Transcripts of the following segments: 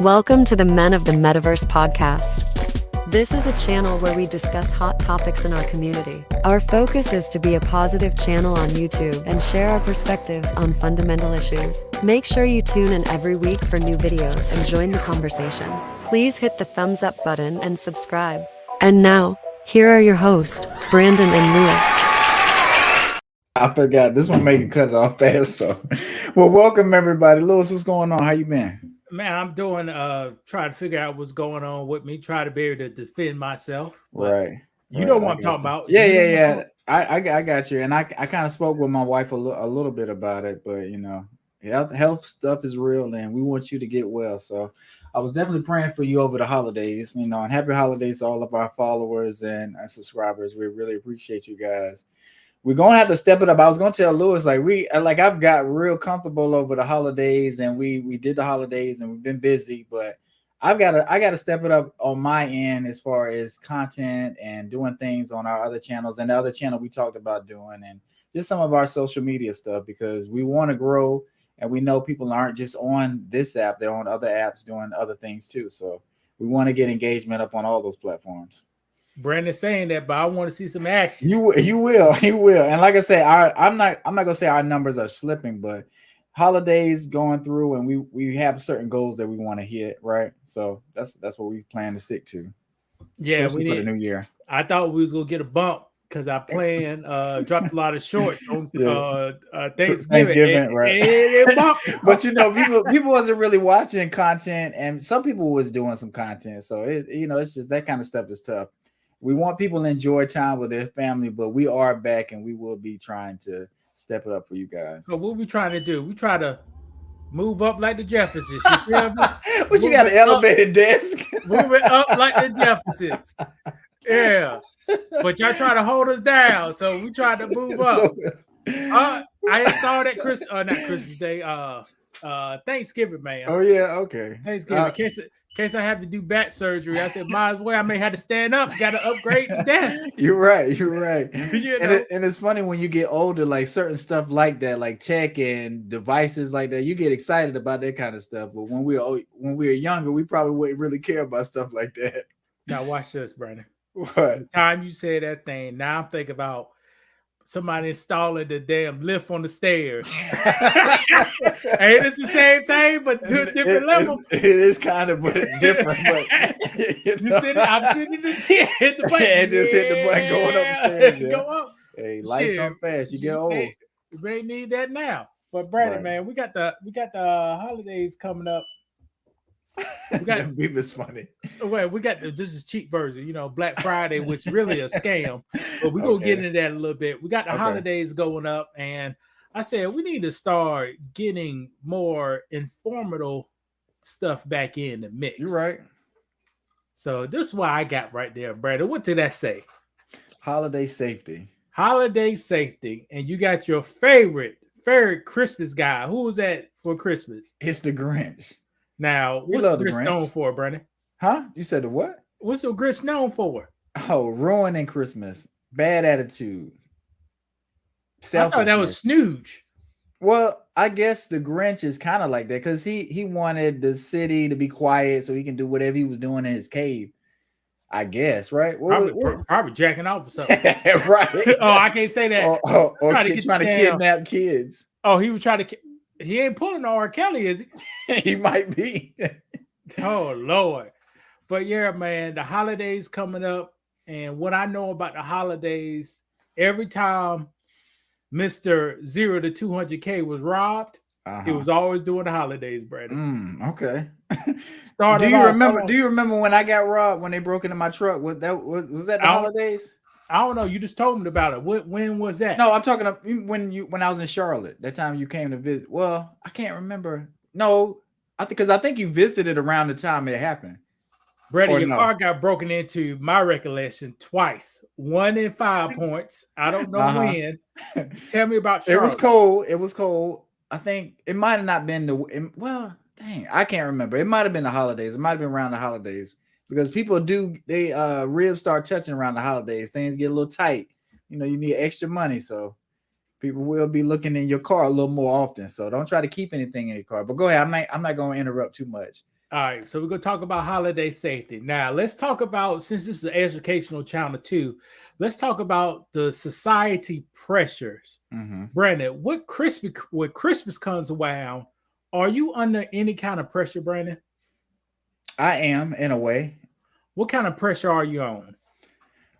Welcome to the Men of the Metaverse podcast. This is a channel where we discuss hot topics in our community. Our focus is to be a positive channel on YouTube and share our perspectives on fundamental issues. Make sure you tune in every week for new videos and join the conversation. Please hit the thumbs up button and subscribe. And now, here are your hosts, Brandon and Lewis. I forgot. This one made it cut it off fast. So, well, welcome everybody. Lewis, what's going on? How you been? Man, I'm doing trying to figure out what's going on with me, try to be able to defend myself. Right. You know what I'm talking about. Yeah. I got you. And I kind of spoke with my wife a little bit about it, but you know, health stuff is real and we want you to get well. So I was definitely praying for you over the holidays, you know, and happy holidays to all of our followers and subscribers. We really appreciate you guys. We're gonna have to step it up. I was gonna tell Lewis, I've got real comfortable over the holidays, and we did the holidays, and we've been busy. But I gotta step it up on my end as far as content and doing things on our other channels and the other channel we talked about doing, and just some of our social media stuff because we want to grow, and we know people aren't just on this app; they're on other apps doing other things too. So we want to get engagement up on all those platforms. Brandon's saying that, but I want to see some action. You will. And like I say, I'm not gonna say our numbers are slipping, but holidays going through, and we have certain goals that we want to hit, right? So that's what we plan to stick to. Yeah, we need for the new year. I thought we was gonna get a bump because I dropped a lot of shorts on Thanksgiving, right? But you know, people wasn't really watching content, and some people was doing some content, so it's just that kind of stuff is tough. We want people to enjoy time with their family, but we are back and we will be trying to step it up for you guys. So what we trying to do? We try to move up like the Jeffersons. You got an elevated desk? Move it up like the Jeffersons. Yeah. But y'all try to hold us down. So we try to move up. I installed at not Christmas Day. Thanksgiving, man. Oh yeah, okay. Thanksgiving. In case I have to do back surgery, I said, might as well. I may have to stand up. Got to upgrade the desk. You're right. You know? And it's funny when you get older, like certain stuff like that, like tech and devices like that, you get excited about that kind of stuff. But when we were younger, we probably wouldn't really care about stuff like that. Now watch this, Brandon. What? The time you said that thing, now I'm thinking about somebody installing the damn lift on the stairs. Hey, it's the same thing, but to a different level. It is kind of different. But I'm sitting in the chair, hit the button, and just hit the button going up the stairs. Yeah. Go up. Hey, life comes fast. You get old. You may need that now. But Brandon, man, we got the holidays coming up. We got Beavis funny. Well, we got this is cheap version, Black Friday, which is really a scam. But we're gonna get into that a little bit. We got the holidays going up, and I said we need to start getting more informative stuff back in the mix. You're right. So this is why I got right there, Brandon. What did that say? Holiday safety. Holiday safety, and you got your favorite Christmas guy. Who was that for Christmas? It's the Grinch. Now, what's the Grinch known for, Brandon? Huh? You said the what? What's the Grinch known for? Oh, ruining Christmas. Bad attitude. I thought that was Snooge. Well, I guess the Grinch is kind of like that because he wanted the city to be quiet so he can do whatever he was doing in his cave. I guess, right? Probably jacking off or something. Right. Oh, I can't say that. Or trying to kidnap kids. Oh, he was trying to... He ain't pulling R. Kelly, is he? He might be. Oh, Lord. But yeah, man, the holidays coming up. And what I know about the holidays, every time Mr. 0 to 200K was robbed, it was always during the holidays, Brandon. Okay. Do you remember when I got robbed when they broke into my truck? Was that the holidays? I don't know. You just told me about it. When was that? No, I'm talking about when I was in Charlotte. That time you came to visit. Well, I can't remember. No, I think you visited around the time it happened. Brady, your car got broken into, my recollection, twice. 1 in 5 points. I don't know when. Tell me about Charlotte. It was cold. I think it might have not been I can't remember. It might have been the holidays. It might have been around the holidays. Because people ribs start touching around the holidays. Things get a little tight. you need extra money. So people will be looking in your car a little more often. So don't try to keep anything in your car. But go ahead. I'm not going to interrupt too much. All right, so we're going to talk about holiday safety. Now, let's talk about, since this is an educational channel too, let's talk about the society pressures. Brandon, when Christmas comes around, are you under any kind of pressure, Brandon? I am, in a way. What kind of pressure are you on?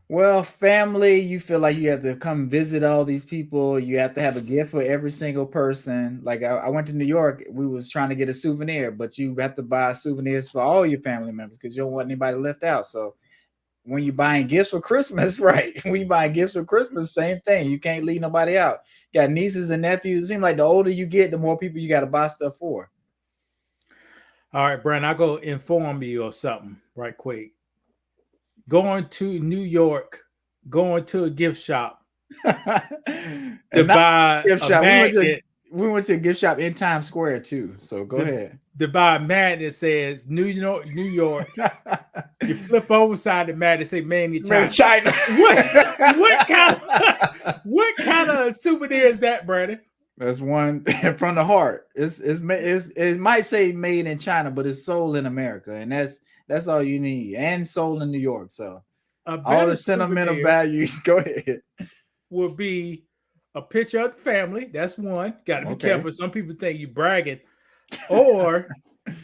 Well, family, you feel like you have to come visit all these people. You have to have a gift for every single person. Like I went to New York, we was trying to get a souvenir, but you have to buy souvenirs for all your family members because you don't want anybody left out. So when you're buying gifts for Christmas, right? When you buying gifts for Christmas, same thing. You can't leave nobody out. You got nieces and nephews. It seems like the older you get, the more people you got to buy stuff for. All right, Brandon, I'll go inform you of something right quick. Going to New York, going to a gift shop to buy gift a shop. magnet. We went to a gift shop in Times Square too. So go ahead. To buy a magnet that says New York. You flip over side the magnet, say "Man, you China." What kind of souvenir is that, Brandon? That's one from the heart. It might say made in China, but it's sold in America, and that's all you need, and sold in New York. So all the sentimental values. Go ahead. Will be a picture of the family. That's one. Got to be careful. Some people think you bragging, or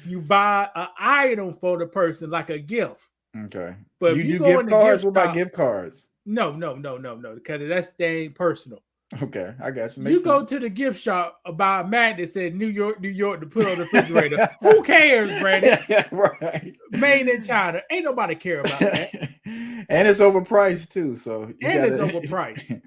you buy an item for the person, like a gift. Okay. But you do gift cards. What about gift cards? No. Because that's dang personal. Okay, I got you. You go to the gift shop, buy a mat that said New York, to put on the refrigerator. Who cares, Brandon? Right. Made in China. Ain't nobody care about that. And it's overpriced too. So it's overpriced.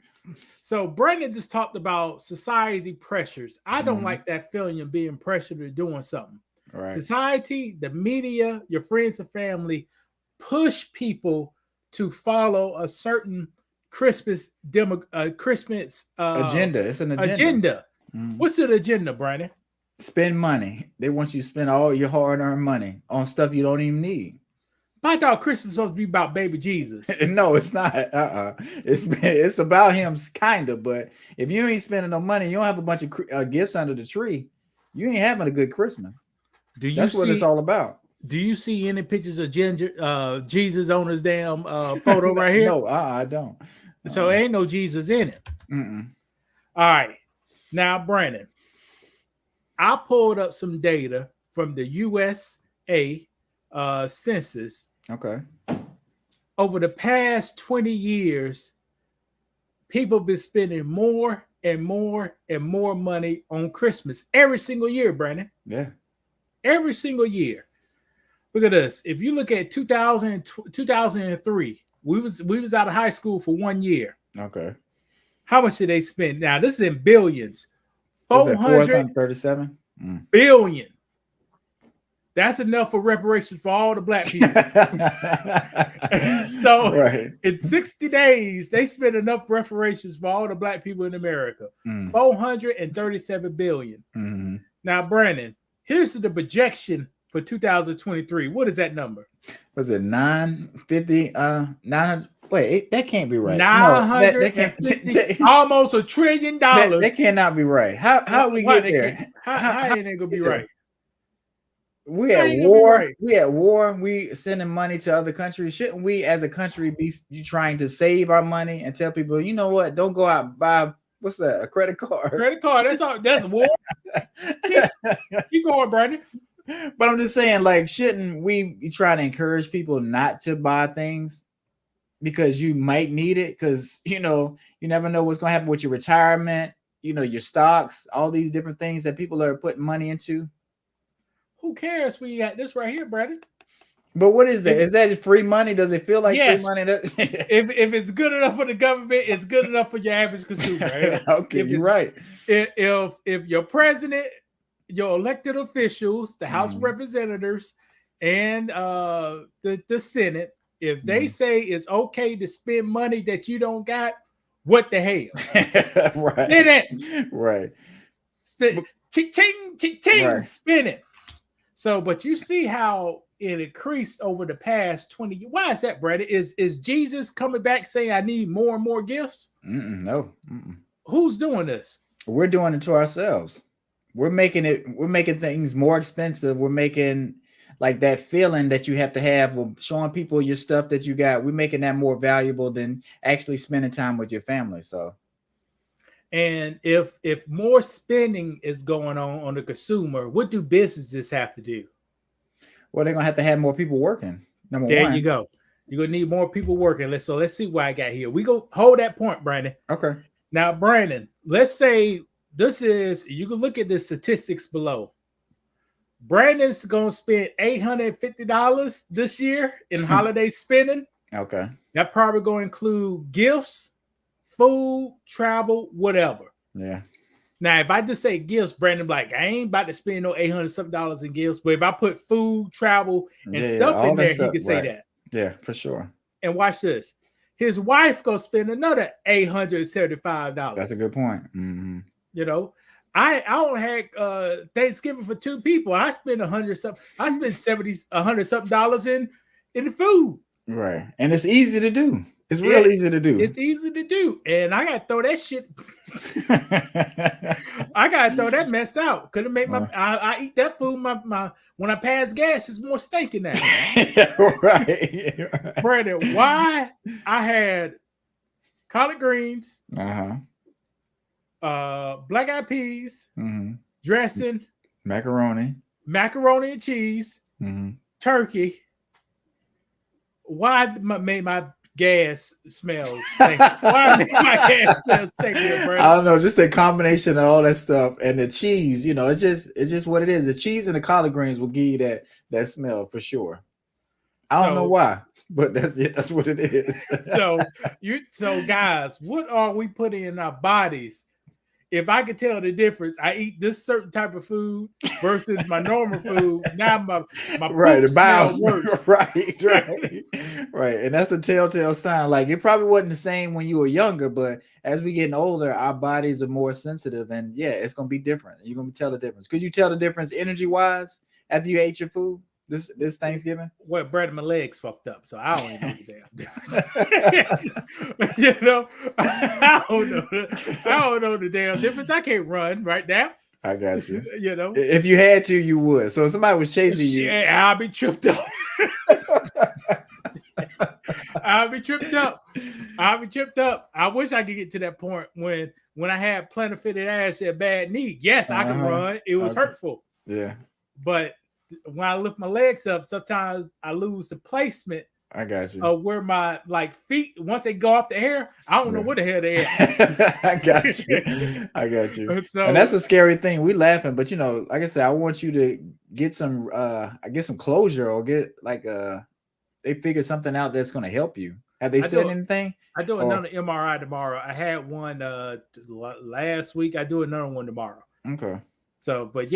So Brandon just talked about society pressures. I don't like that feeling of being pressured to doing something. Right. Society, the media, your friends and family push people to follow a certain Christmas agenda. It's an agenda. What's the agenda, Brandon? Spend money. They want you to spend all your hard-earned money on stuff you don't even need. I thought Christmas was supposed to be about baby Jesus. No, it's not. It's about him, kind of. But if you ain't spending no money, you don't have a bunch of gifts under the tree, you ain't having a good Christmas. That's what it's all about. Do you see any pictures of Jesus on his damn photo right here? No, I don't. So ain't no Jesus in it. All right. Now, Brandon, I pulled up some data from the USA census. Okay. Over the past 20 years, people been spending more and more and more money on Christmas every single year, Brandon. Yeah. Every single year. Look at this. If you look at 2003, we was out of high school for 1 year. Okay. How much did they spend? Now, this is in billions. 437 billion. That's enough for reparations for all the black people. So in 60 days, they spent enough reparations for all the black people in America. 437 billion. Now, Brandon, here's the projection for 2023. What is that number? Was it 950? 900? Wait, that can't be right. 950, almost $1 trillion. That cannot be right. How we get there? How ain't it gonna be right? We at war. Right? We at war. We sending money to other countries. Shouldn't we, as a country, be trying to save our money and tell people, you know what? Don't go out and buy. What's that? A credit card. Credit card. That's all. That's war. Keep going, Brandon. But I'm just saying, like, shouldn't we be trying to encourage people not to buy things because you might need it? Because you never know what's going to happen with your retirement. Your stocks, all these different things that people are putting money into. Who cares? We got this right here, Brandon. But what is that? Is that free money? Does it feel like free money? If it's good enough for the government, it's good enough for your average consumer. Right? Okay, you're right. If your president, your elected officials, the House of Representatives, and the Senate, if they say it's okay to spend money that you don't got, what the hell? Right. Spin it. Right. Spin. Ching, ching, ching, ching. Right. Spin it. So, but you see how it increased over the past 20 years. Why is that, Brandon? Is Jesus coming back saying I need more and more gifts? No. Who's doing this? We're doing it to ourselves. We're making things more expensive. We're making like that feeling that you have to have with showing people your stuff that you got. We're making that more valuable than actually spending time with your family. So, and if more spending is going on the consumer, what do businesses have to do? Well, they're gonna have more people working. Number one. There you go. You're gonna need more people working. Let's see what I got here. We go hold that point, Brandon. Okay. Now, Brandon, let's say this is, you can look at the statistics below. Brandon's gonna spend $850 this year in holiday spending. Okay. That probably gonna include gifts, food, travel, whatever. Yeah. Now, if I just say gifts, Brandon, like, I ain't about to spend no $800 in gifts, but if I put food, travel, and stuff in there, he can say that. Yeah, for sure. And watch this. His wife gonna spend another $875. That's a good point. Mm-hmm. You know, I don't have Thanksgiving for two people. I spend $100 something. I spend $100 something in the food. Right, and it's easy to do. It's real easy to do. It's easy to do, and I gotta throw that shit. I gotta throw that mess out. Could it make my? I eat that food. My when I pass gas, it's more stinking now. Right. Brandon, why I had collard greens, black eyed peas, dressing, macaroni and cheese, turkey. Why made my gas smell stinky? Why made my gas smell stinky, Brandon? I don't know, just a combination of all that stuff and the cheese. You know, it's just what it is. The cheese and the collard greens will give you that smell for sure. I don't know why, but that's what it is. So guys, what are we putting in our bodies? If I could tell the difference, I eat this certain type of food versus my normal food. Now my right, the bowels worse. right, and that's a telltale sign. Like, it probably wasn't the same when you were younger, but as we getting older, our bodies are more sensitive, and yeah, it's gonna be different. You're gonna tell the difference. Could you tell the difference energy wise after you ate your food this Thanksgiving? Well, Brad, my legs fucked up, so I don't know the damn difference. You know, I don't know the damn difference. I can't run right now. I got you. You know, if you had to, you would. So if somebody was chasing you, I'll be tripped up. I'll be tripped up. I wish I could get to that point when I had plantar fitted ass and bad knee. Yes, I can run. It was hurtful. Yeah, but when I lift my legs up, sometimes I lose the placement. I got you. Of where my feet, once they go off the air, I don't know where the hell they at. I got you. So, and that's a scary thing. We laughing, but like I said, I want you to get some some closure, or get they figure something out that's going to help you. Have they said anything? I do another MRI tomorrow. I had one last week. I do another one tomorrow. Okay. So, but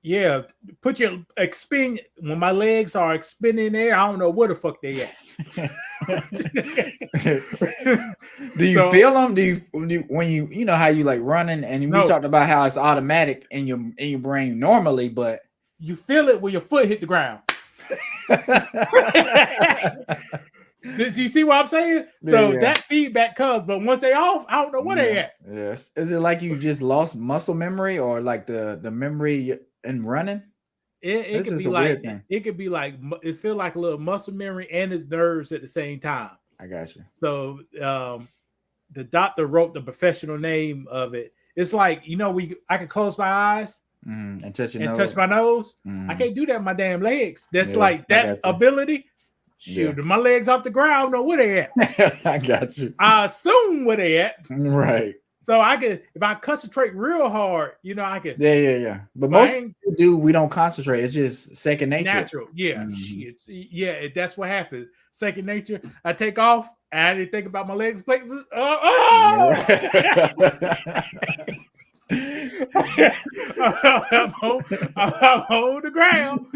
yeah, put your spin when my legs are spinning in there. I don't know where the fuck they at. Do you feel them? Do you when you know how you like running, and we talked about how it's automatic in your brain normally, but you feel it when your foot hit the ground. Did you see what I'm saying? So that feedback comes, but once they off, I don't know where they at. Yes. Is it like you just lost muscle memory, or like the memory in running? It could be like it feel like a little muscle memory and its nerves at the same time. I got you. So the doctor wrote the professional name of it. It's like, I can close my eyes and touch my nose. I can't do that with my damn legs. That's like that ability. Shoot, my legs off the ground, I don't know where they at. I got you. I assume where they at. Right. So I could, if I concentrate real hard, I could. Yeah. But most people we don't concentrate. It's just second nature. Natural. Yeah. Shit. That's what happens. Second nature. I take off. I didn't think about my legs. I'm on the ground.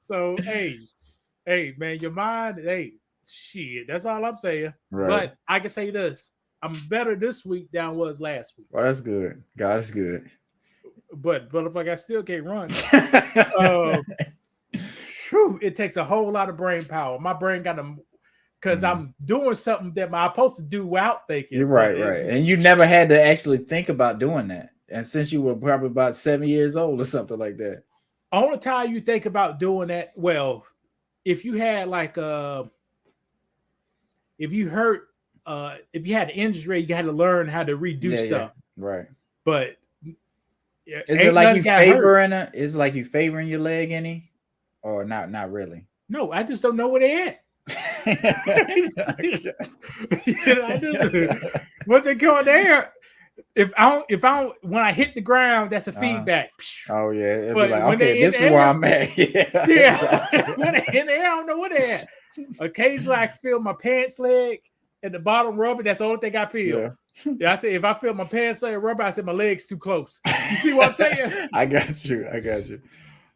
So hey, man, your mind, shit. That's all I'm saying. Right. But I can say this: I'm better this week than I was last week. Oh, that's good. God is good. but I still can't run. It takes a whole lot of brain power. My brain got to, because I'm doing something that I'm supposed to do without thinking. You're right. And you never had to actually think about doing that. And since you were probably about 7 years old or something like that. Only time you think about doing that, well, if you had like if you had an injury, you had to learn how to redo stuff. Yeah. Right. But is it like you favoring it? Is it like you favoring your leg any? Or not really? No, I just don't know where they at. Once they go in there, if I don't, when I hit the ground, that's a feedback. Oh yeah, it'd but be like, okay, this is where I'm at. Yeah. When they're in there, I don't know where they're at. Occasionally, I feel my pants leg at the bottom rubber. That's the only thing I feel. Yeah, I say if I feel my pants leg rubber, I say my leg's too close. You see what I'm saying? I got you.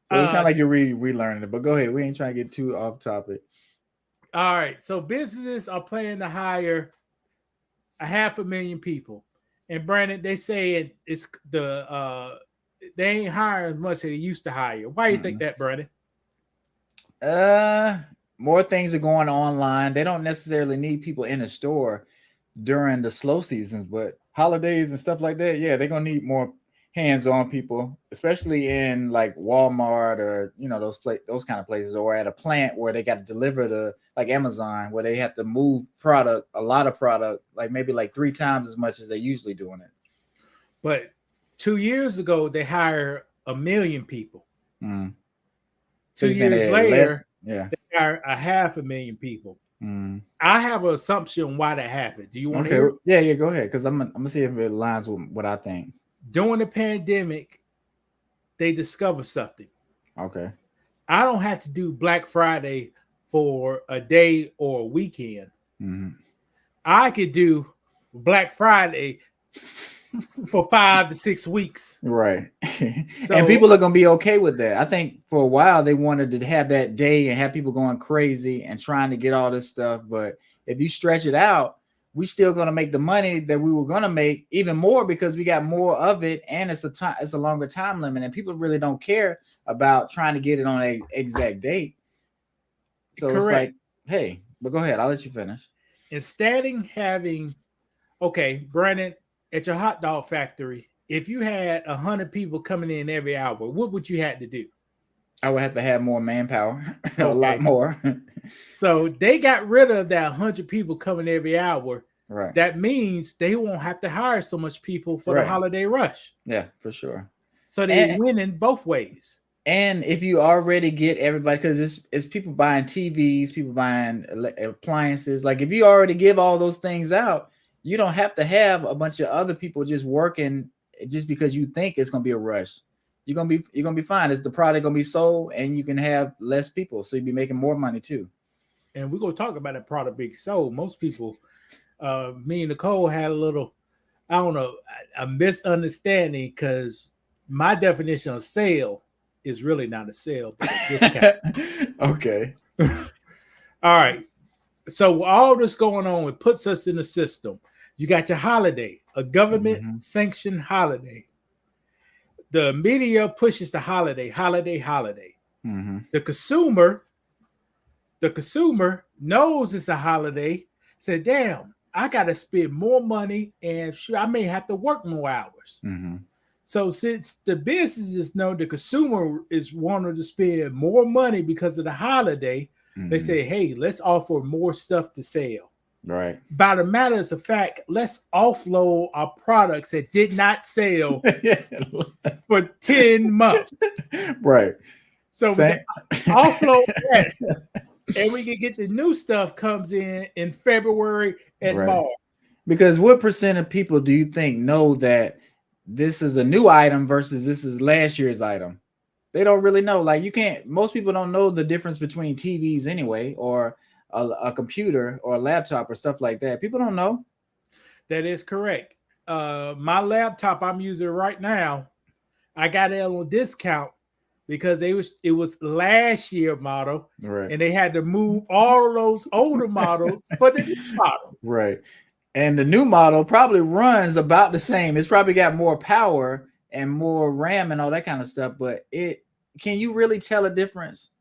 So it's kind of like you're relearning it. But go ahead. We ain't trying to get too off topic. All right. So businesses are planning to hire 500,000 people. And Brandon, they say it's they ain't hiring as much as they used to hire. Why do you think that, Brandon? More things are going online. They don't necessarily need people in the store during the slow seasons, but holidays and stuff like that, yeah, they're gonna need more hands-on people, especially in like Walmart or those kind of places, or at a plant where they got to deliver to like Amazon, where they have to move a lot of product, like maybe like 3 times as much as they're usually doing it. But 2 years ago, they hired 1 million people. 2 years later, they hired 500,000 people. I have an assumption why that happened. Do you want to hear it? Yeah, go ahead, because I'm gonna see if it aligns with what I think. During the pandemic, they discovered something. Okay. I don't have to do Black Friday for a day or a weekend. I could do Black Friday for 5 to 6 weeks. Right. So, and people are going to be okay with that. I think for a while they wanted to have that day and have people going crazy and trying to get all this stuff. But if you stretch it out, we still going to make the money that we were going to make, even more, because we got more of it, and it's a longer time limit, and people really don't care about trying to get it on a exact date. So Correct. It's like, hey, but go ahead, I'll let you finish. Instead of having, okay, Brandon, at your hot dog factory, if you had 100 people coming in every hour, what would you have to do? I would have to have more manpower, a lot more. So they got rid of that 100 people coming every hour. Right. That means they won't have to hire so much people for the holiday rush. Yeah, for sure. So they win in both ways. And if you already get everybody, because it's people buying TVs, people buying appliances. Like if you already give all those things out, you don't have to have a bunch of other people just working just because you think it's gonna be a rush. You're gonna be fine. It's the product gonna be sold, and you can have less people, so you'll be making more money too. And we're gonna talk about that product being sold. Most people, me and Nicole had a little, I don't know, a misunderstanding, because my definition of sale is really not a sale, but a discount. Okay. All right. So all this going on, it puts us in the system. You got your holiday, a government sanctioned holiday. The media pushes the holiday. The consumer knows it's a holiday. Said, damn, I got to spend more money, and sure, I may have to work more hours. So since the businesses know the consumer is wanting to spend more money because of the holiday, they say, hey, let's offer more stuff to sell. Right. By the matter of fact, let's offload our products that did not sell for 10 months. Right. So we can offload that, and we can get the new stuff comes in February and March. Because what percent of people do you think know that this is a new item versus this is last year's item? They don't really know. Like most people don't know the difference between TVs anyway, or a computer or a laptop or stuff like that. People don't know. That is correct. My laptop I'm using right now, I got it on discount because it was last year model, and they had to move all of those older models for the new model. Right. And the new model probably runs about the same. It's probably got more power and more RAM and all that kind of stuff. But can you really tell a difference?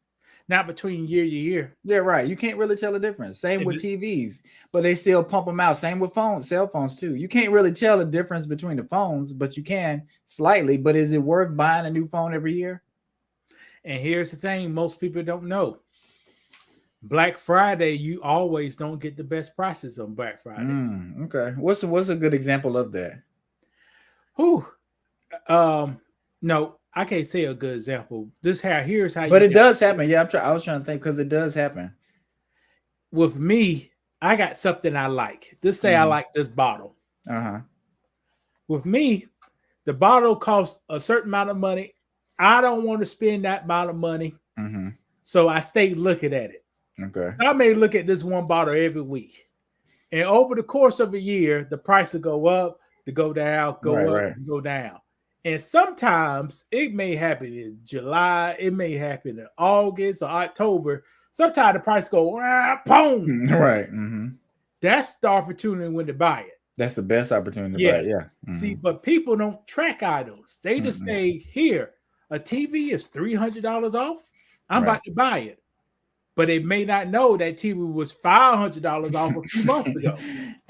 Not between year to year. Yeah, right. You can't really tell a difference. Same with TVs, but they still pump them out. Same with cell phones too. You can't really tell the difference between the phones, but you can slightly. But is it worth buying a new phone every year? And here's the thing: most people don't know. Black Friday, you always don't get the best prices on Black Friday. Okay. What's a good example of that? No, I can't say a good example. Here's how. But it does happen. Yeah, I was trying to think because it does happen. With me, I got something I like. Just say I like this bottle. With me, the bottle costs a certain amount of money. I don't want to spend that amount of money, so I stay looking at it. Okay. So I may look at this one bottle every week, and over the course of a year, the price will go up, to go down, go down. And sometimes it may happen in July, it may happen in August or October. Sometimes the price go boom. Right. That's the opportunity when to buy it. That's the best opportunity to buy it. Yeah. See, but people don't track items. They just say, here, a TV is $300 off. I'm about to buy it. But they may not know that TV was $500 off a few months ago.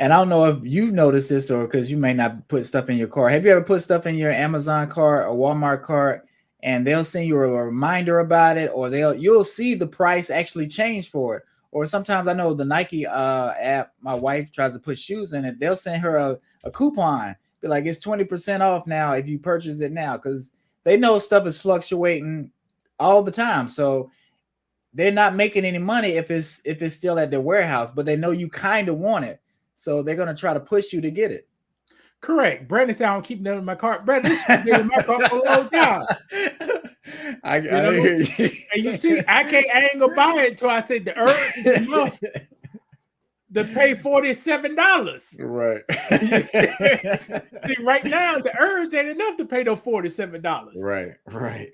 And I don't know if you've noticed this or because you may not put stuff in your cart. Have you ever put stuff in your Amazon cart or Walmart cart and they'll send you a reminder about it, or you'll see the price actually change for it? Or sometimes I know the Nike app, my wife tries to put shoes in it. They'll send her a coupon. Be like, it's 20% off now if you purchase it now, because they know stuff is fluctuating all the time. So they're not making any money if it's still at their warehouse, but they know you kind of want it. So they're going to try to push you to get it. Correct. Brandon said, I don't keep that in my cart. Brandon, this should be in my cart for a long time. I hear you. And you see, I ain't going to buy it until I say the urge is enough to pay $47. Right. See, right now, the urge ain't enough to pay those $47. Right.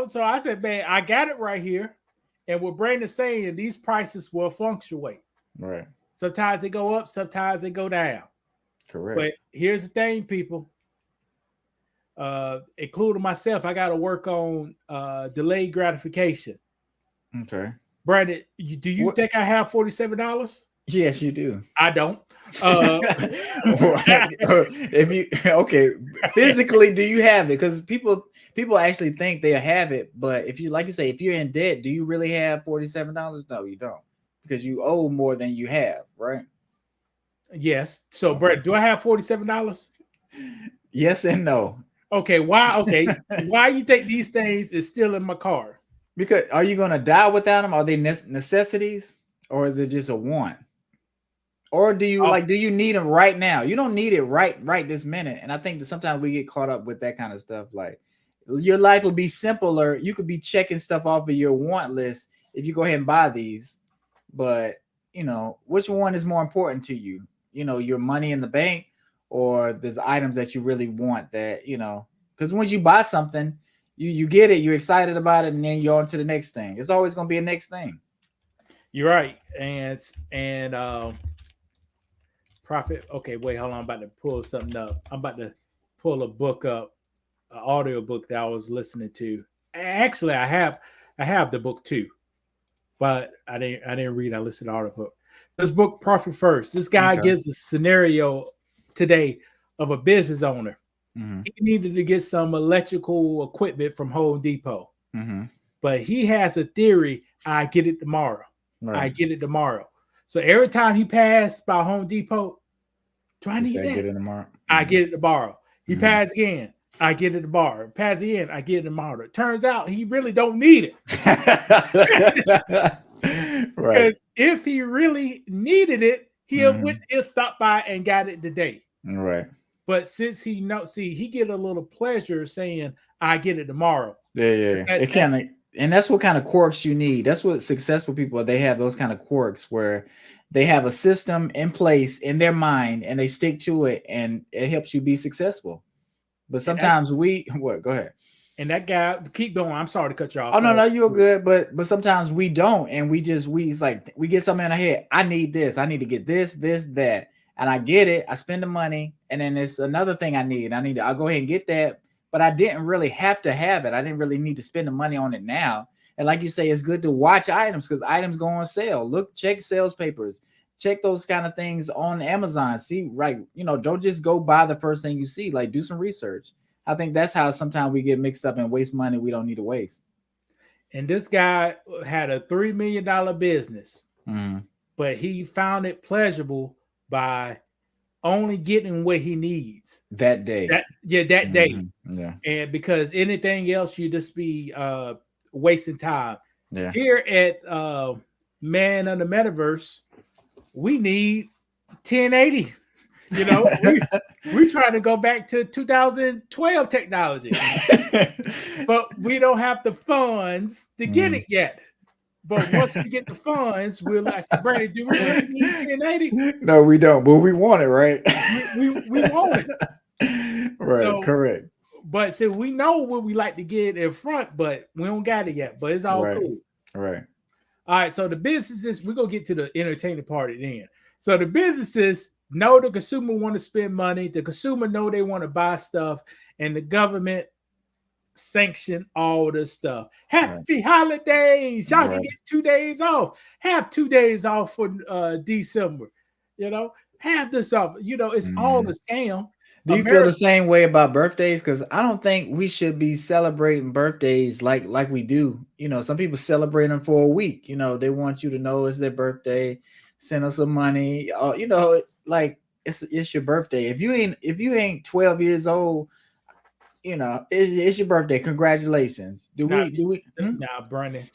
So I said, man, I got it right here. And what Brandon's saying, these prices will fluctuate. Right. Sometimes they go up, sometimes they go down. Correct. But here's the thing, people. Including myself, I got to work on delayed gratification. Okay. Brandon, do you think I have $47? Yes, you do. I don't. Physically, do you have it? Because people actually think they have it, but if you're in debt, do you really have $47? No, you don't, because you owe more than you have, right? Yes. So, Brett, do I have $47? Yes and no. Okay. Why? Okay. Why you think these things is still in my car? Because are you gonna die without them? Are they necessities, or is it just a want? Or do you do you need them right now? You don't need it right this minute. And I think that sometimes we get caught up with that kind of stuff. Like, your life will be simpler. You could be checking stuff off of your want list if you go ahead and buy these. But, which one is more important to you? Your money in the bank, or there's items that you really want that, because once you buy something, you get it, you're excited about it, and then you're on to the next thing. It's always going to be a next thing. You're right. And Prophet. Okay, wait, hold on. I'm about to pull something up. I'm about to pull a book up, an audio book that I was listening to. Actually, I have the book too, but I didn't read. I listened to the audio book. This book, Profit First. This guy gives a scenario today of a business owner. He needed to get some electrical equipment from Home Depot, but he has a theory. I get it tomorrow. Right. I get it tomorrow. So every time he passed by Home Depot, do I need that? Get it tomorrow. I get it tomorrow. He passed again. I get it tomorrow. Pass again. I get it tomorrow. It turns out he really don't need it. Right. If he really needed it, he'll stop by and got it today. Right. But since he get a little pleasure saying, I get it tomorrow. Yeah. It kind of, and that's what kind of quirks you need. That's what successful people, they have those kind of quirks where they have a system in place in their mind and they stick to it, and it helps you be successessul. But sometimes go ahead. And that guy, keep going. I'm sorry to cut you off. Oh, no, you're good. But sometimes we don't. And we get something in our head. I need this. I need to get this, that. And I get it. I spend the money. And then it's another thing I need. I'll go ahead and get that. but I didn't really have to have it. I didn't really need to spend the money on it now. And like you say, it's good to watch items because items go on sale. Look, check sales papers, check those kind of things on Amazon. See, right, don't just go buy the first thing you see. Like, do some research. I think that's how sometimes we get mixed up and waste money we don't need to waste. And this guy had a $3 million business, but he found it pleasurable by only getting what he needs that day. That day. Yeah. And because anything else, you just be wasting time. Yeah. Here at Man of the Metaverse, we need 1080. We trying to go back to 2012 technology, but we don't have the funds to get it yet. But once we get the funds, we'll ask Brandon, do we really need 1080? No, we don't, but we want it, right? We want it. Right, so, correct. But so we know what we like to get in front, but we don't got it yet. But it's all cool. Right. All right. So the businesses, we're gonna get to the entertaining part at the end. So the businesses know the consumer want to spend money, the consumer know they want to buy stuff, and the government sanction all this stuff. Happy holidays. Y'all can get 2 days off. Have 2 days off for December. Have this off. It's all a scam. Do you feel the same way about birthdays? Because I don't think we should be celebrating birthdays like we do. Some people celebrate them for a week. They want you to know it's their birthday, send us some money. Like it's your birthday. If you ain't 12 years old, it's your birthday. Congratulations. Do we? Now, Brandon,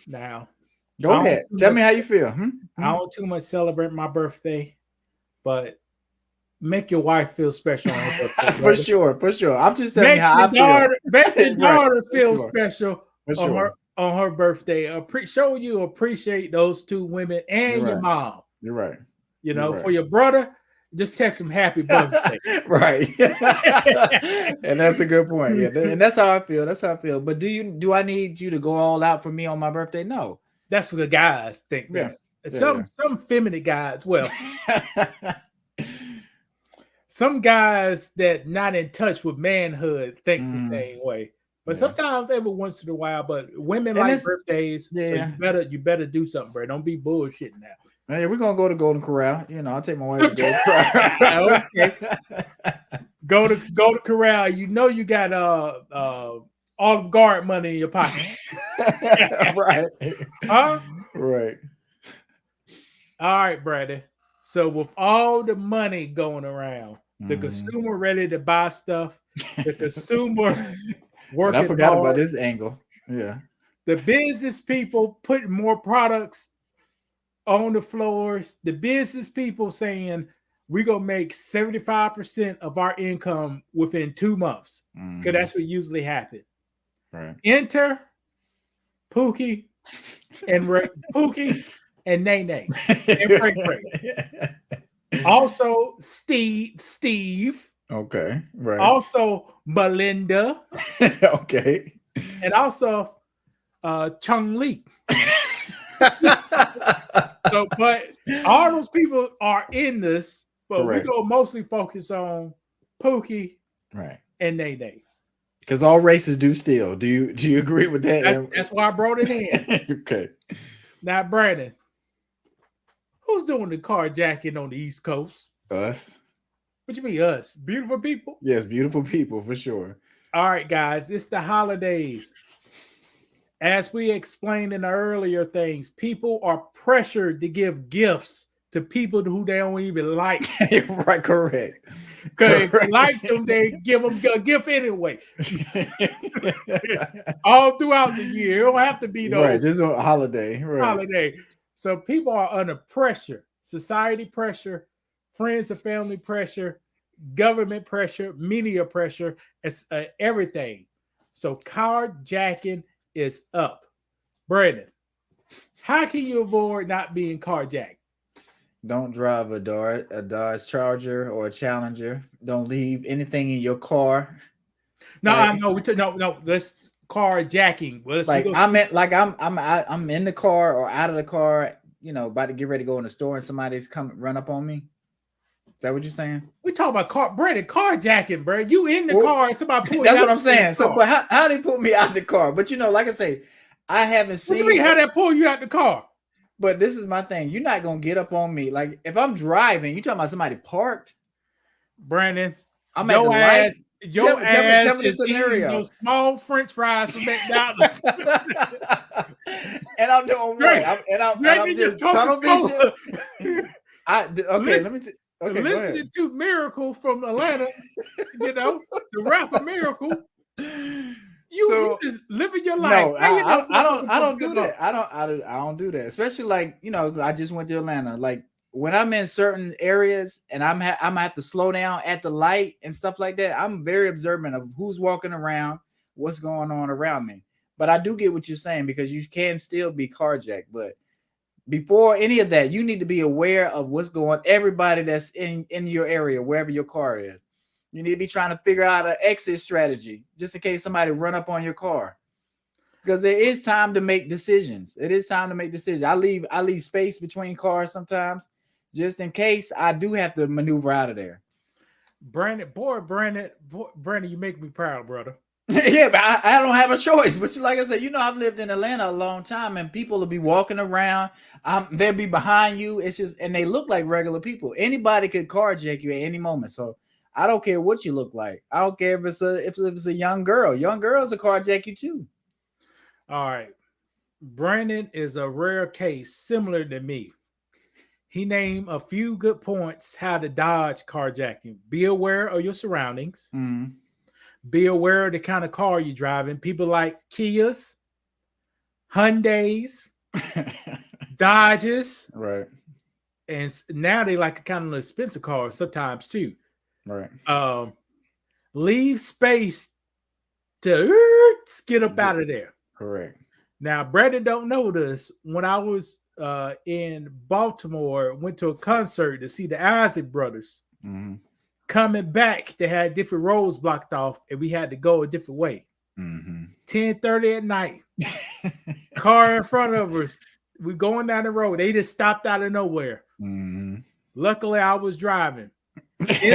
go ahead. Tell me how you feel. I don't too much celebrate my birthday, but make your wife feel special on her birthday. for sure. I'm just telling you how I feel. Make your daughter feel special on her birthday. Show you appreciate those two women and your mom. You're right. For your brother, just text him happy birthday. Right. And that's a good point. Yeah. And that's how I feel. But do I need you to go all out for me on my birthday? No. That's what the guys think. Yeah. Some feminine guys. Well, some guys that not in touch with manhood thinks the same way. But sometimes every once in a while, but women like birthdays. Yeah. So you better do something, bro. Don't be bullshitting now. Yeah, we're gonna go to Golden Corral. I'll take my wife to Golden Corral. Okay. Go to Corral. You got Olive Garden money in your pocket. Right. Huh? Right. All right, Brandon. So with all the money going around, the consumer ready to buy stuff, the consumer working. I forgot about this angle. Yeah. The business people putting more products on the floors, the business people saying we're gonna make 75% of our income within 2 months. Because that's what usually happens. Right. Enter Pookie and Nay Nay. And Frank. Also Steve. Okay. Right. Also Melinda. Okay. And also Chung Lee. So, but all those people are in this, but we're gonna mostly focus on Pookie, and Nay Nay. Because all races do steal. Do you agree with that? That's why I brought it in. Okay. Now, Brandon, who's doing the carjacking on the East Coast? Us. What you mean, us? Beautiful people? Yes, beautiful people for sure. All right, guys, it's the holidays. As we explained in the earlier things, people are pressured to give gifts to people who they don't even like. Right, correct. Because if they like them, they give them a gift anyway. All throughout the year. It don't have to be right, just a holiday. Right. Holiday. So people are under pressure. Society pressure, friends and family pressure, government pressure, media pressure, it's everything. So carjacking is up. Brandon, how can you avoid not being carjacked? Don't drive a Dodge Charger or a Challenger. Don't leave anything in your car. No, I know. No. Let's carjacking. I'm in the car or out of the car. About to get ready to go in the store, and somebody's run up on me. that what you're saying? We talk about carjacking, bro. You in the car and somebody pull you That's out what I'm saying. So, car. but how they put me out the car? But like I say, I haven't seen. What you mean how they pull you out the car? But this is my thing. You're not gonna get up on me. Like if I'm driving, you talking about somebody parked. Brandon, I'm at the light. Your ass me is eating those small French fries from McDonald's. And I'm doing what? I'm just tunnel vision. Okay, let me. Okay, listening to Miracle from Atlanta, the rapper Miracle. You just living your life. No, I don't do that. I don't do that. Especially like I just went to Atlanta. Like when I'm in certain areas and I'm gonna have to slow down at the light and stuff like that. I'm very observant of who's walking around, what's going on around me. But I do get what you're saying because you can still be carjacked. But before any of that, you need to be aware of what's going. Everybody that's in your area, wherever your car is. You need to be trying to figure out an exit strategy just in case somebody run up on your car. Because there is time to make decisions. It is time to make decisions. I leave space between cars sometimes just in case I do have to maneuver out of there. Brandon, you make me proud, brother. Yeah, but I don't have a choice. But like I said, I've lived in Atlanta a long time and people will be walking around. They'll be behind you. It's just, and they look like regular people. Anybody could carjack you at any moment. So I don't care what you look like. I don't care if it's a young girl. Young girls will carjack you too. All right. Brandon is a rare case similar to me. He named a few good points how to dodge carjacking. Be aware of your surroundings. Mm-hmm. Be aware of the kind of car you're driving. People like Kias, Hyundais, Dodges. Right. And now they like a kind of expensive car sometimes too. Right. Leave space to get up out of there. Correct. Now, Brandon don't know this. When I was in Baltimore, went to a concert to see the Isaac Brothers. Mm-hmm. Coming back, they had different roads blocked off, and we had to go a different way. Mm-hmm. 10:30 at night. Car in front of us. We going down the road. They just stopped out of nowhere. Mm-hmm. Luckily, I was driving. See,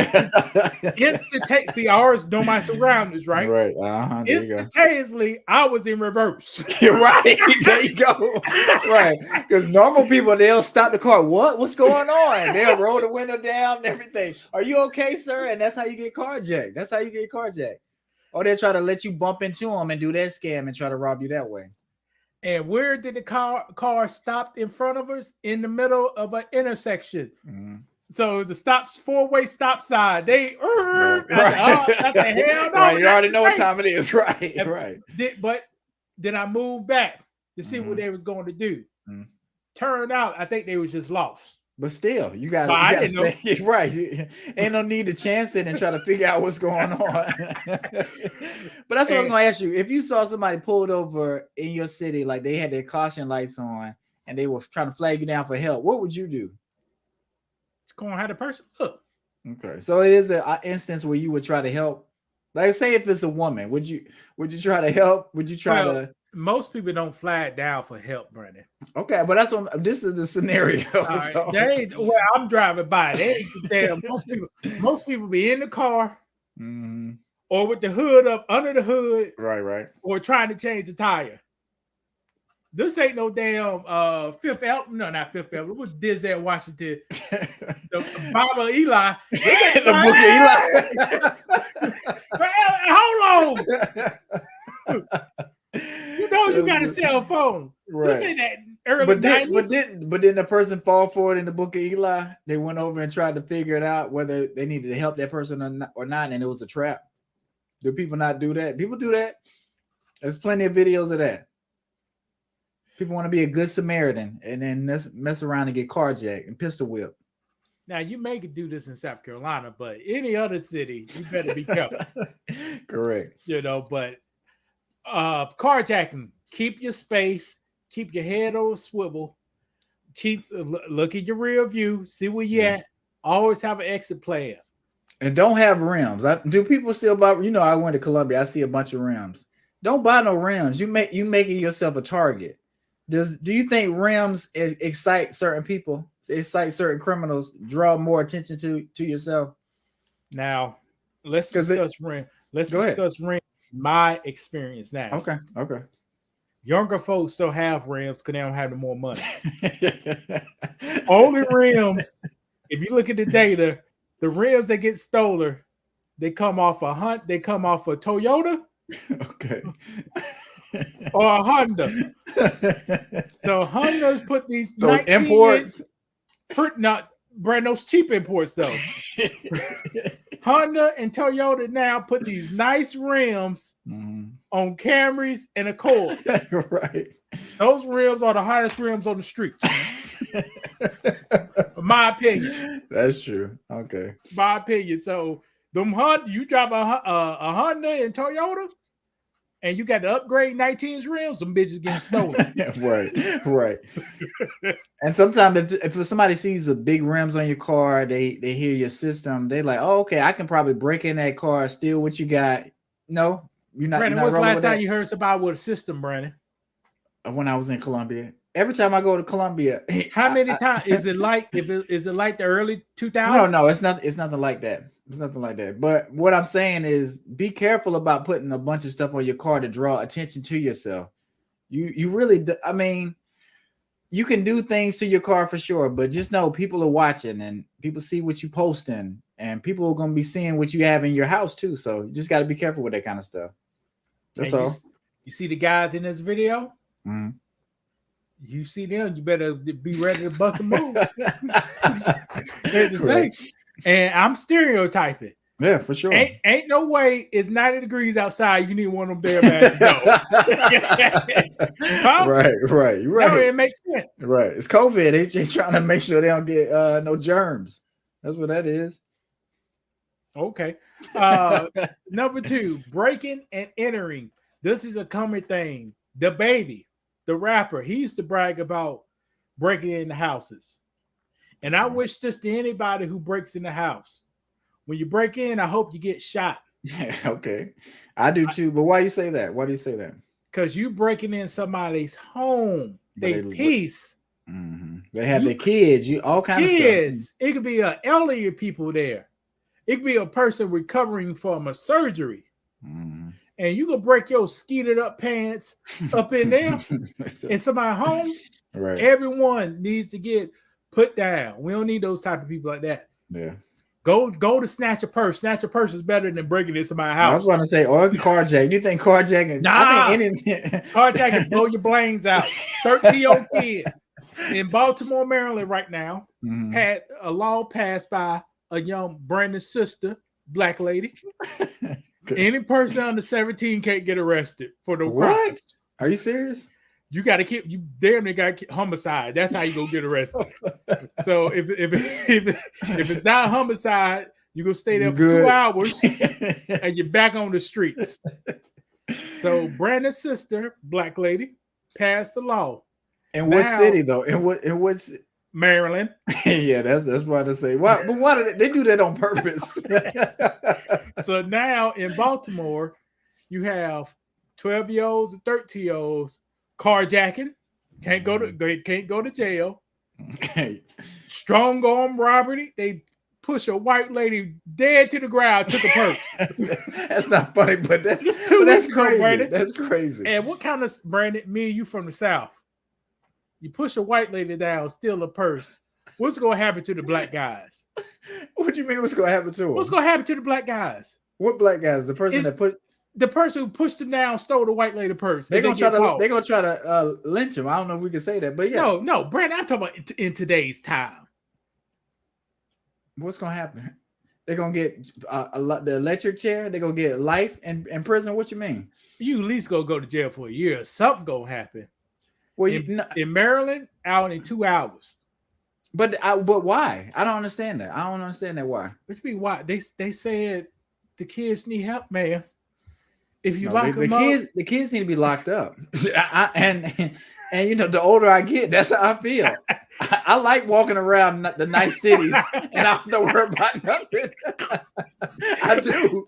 I always know my surroundings, right? Right. Uh-huh. Instantaneously, I was in reverse. You're right. There you go. Right. Because normal people, they'll stop the car. What's going on? They'll roll the window down and everything. Are you okay, sir? And that's how you get carjacked. Or they'll try to let you bump into them and do that scam and try to rob you that way. And where did the car stop in front of us? In the middle of an intersection. Mm-hmm. So it was a four-way stop sign. They right. That's the hell no. Right. You already know what time it is, right? Right. But then I moved back to see what they was going to do. Mm-hmm. Turned out, I think they was just lost. But still, you got to stay right. Ain't no need to chance it and try to figure out what's going on. But that's what I was going to ask you. If you saw somebody pulled over in your city, like they had their caution lights on and they were trying to flag you down for help, what would you do? Go on, how the person look. Okay, so it is an instance where you would try to help. Like, say if it's a woman, would you try to help? Would you try to? Most people don't flag down for help, Brandon. Okay, but that's what this is the scenario. Right. So. I'm driving by. They ain't damn. Most people be in the car, mm-hmm. or with the hood up under the hood, right, or trying to change the tire. This ain't no damn Fifth Avenue. No, not Fifth Avenue. It was Denzel Washington. The Bible Eli. The book of Eli. Hold on. You got a cell phone. Right. This ain't that early 90s. But then the person fall for it in the book of Eli. They went over and tried to figure it out whether they needed to help that person or not, and it was a trap. Do people not do that? People do that. There's plenty of videos of that. People want to be a good Samaritan and then mess around and get carjacked and pistol whipped. Now, you may do this in South Carolina, but any other city, you better be careful. Correct. But carjacking, keep your space, keep your head on a swivel, look at your rear view, see where you at. Always have an exit plan. And don't have rims. Do people still buy? I went to Columbia. I see a bunch of rims. Don't buy no rims. You making yourself a target. Do you think rims excite certain people? like certain criminals draw more attention to yourself. Now, let's discuss rent. Let's discuss rent. My experience now. Okay. Younger folks don't have rims because they don't have no more money. Only rims. If you look at the data, the rims that get stolen, they come off a Hunt. They come off a Toyota. Okay. Or a Honda. So Honda's put these imports. Not brand those cheap imports though. Honda and Toyota now put these nice rims on Camrys and Accord. Right. Those rims are the highest rims on the streets. My opinion. That's true. Okay. My opinion. So them Honda, you drive a Honda and Toyota, and you got the upgrade 19s rims, some bitches getting stolen. Right. And sometimes if somebody sees the big rims on your car, they hear your system, they like, oh, okay, I can probably break in that car, steal what you got. No, you're not. Brandon, what's the last time you heard about with a system, Brandon? When I was in Colombia. Every time I go to Colombia, how many times is it like? Is it like the early 2000s? No, it's not. It's nothing like that. It's nothing like that. But what I'm saying is, be careful about putting a bunch of stuff on your car to draw attention to yourself. You really, I mean, you can do things to your car for sure, but just know people are watching and people see what you posting, and people are going to be seeing what you have in your house too. So you just got to be careful with that kind of stuff. That's all. You see the guys in this video? Mm-hmm. You see them, you better be ready to bust a move. To say. And I'm stereotyping. Yeah, for sure. Ain't no way it's 90 degrees outside. You need one of them bear masks. Huh? Right. No, it makes sense. Right. It's COVID. They're trying to make sure they don't get no germs. That's what that is. Okay. Number 2, breaking and entering. This is a common thing. The Baby, the rapper, he used to brag about breaking into houses. And I wish this to anybody who breaks in the house. When you break in, I hope you get shot. Okay. I do too. But why you say that? Why do you say that? Because you breaking in somebody's home, their peace. Mm-hmm. They have their kids, all kinds of kids. It could be an elderly people there. It could be a person recovering from a surgery. Mm-hmm. And you can break your skeeted up pants up in there in somebody's home. Right. Everyone needs to get put down. We don't need those type of people like that. Yeah. Go to snatch a purse. Snatch a purse is better than breaking into somebody's house. I was going to say, or carjacking. You think carjacking? Nah. Carjacking blow your brains out. 13-year-old kid in Baltimore, Maryland right now had a law passed by a young Brandon's sister, black lady. Any person under 17 can't get arrested for the crimes. Are you serious? You got to keep homicide. That's how you go get arrested. So if it's not homicide, you go stay there for 2 hours and you're back on the streets. So Brandon's sister, black lady, passed the law. In what city though? In what Maryland. Yeah, that's why they say. Why? But why do they do that on purpose? So now in Baltimore, you have 12-year-olds and 13-year-olds carjacking. Can't go to jail. Strong arm robbery. They push a white lady dead to the ground, took a purse. That's not funny, but that's crazy. Brandon. That's crazy. And what kind of Brandon? Me and you from the South. You push a white lady down, steal a purse. What's going to happen to the black guys? What do you mean? What's going to happen to them? What's going to happen to the black guys? What black guys? The person who pushed them down stole the white lady purse. They're gonna try to lynch him. I don't know if we can say that, but yeah. No, Brandon. I'm talking about in today's time. What's gonna happen? They're gonna get the electric chair. They're gonna get life in prison. What you mean? You at least go to jail for a year. Something gonna happen. Well, in Maryland, out in 2 hours. But why? I don't understand that. I don't understand that why. What you mean why? They said the kids need help, man. If you lock them up, the kids need to be locked up. And you know, the older I get, that's how I feel. I like walking around the nice cities and I don't have to worry about nothing. I do.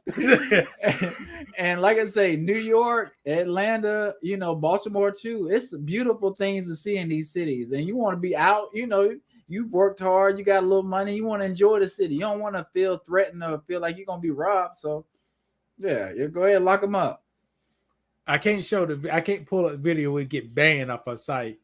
And like I say, New York, Atlanta, Baltimore too. It's beautiful things to see in these cities. And you want to be out, you've worked hard, you got a little money, you want to enjoy the city. You don't want to feel threatened or feel like you're gonna be robbed. So yeah, you go ahead and lock them up. I can't pull up a video and get banned off our site.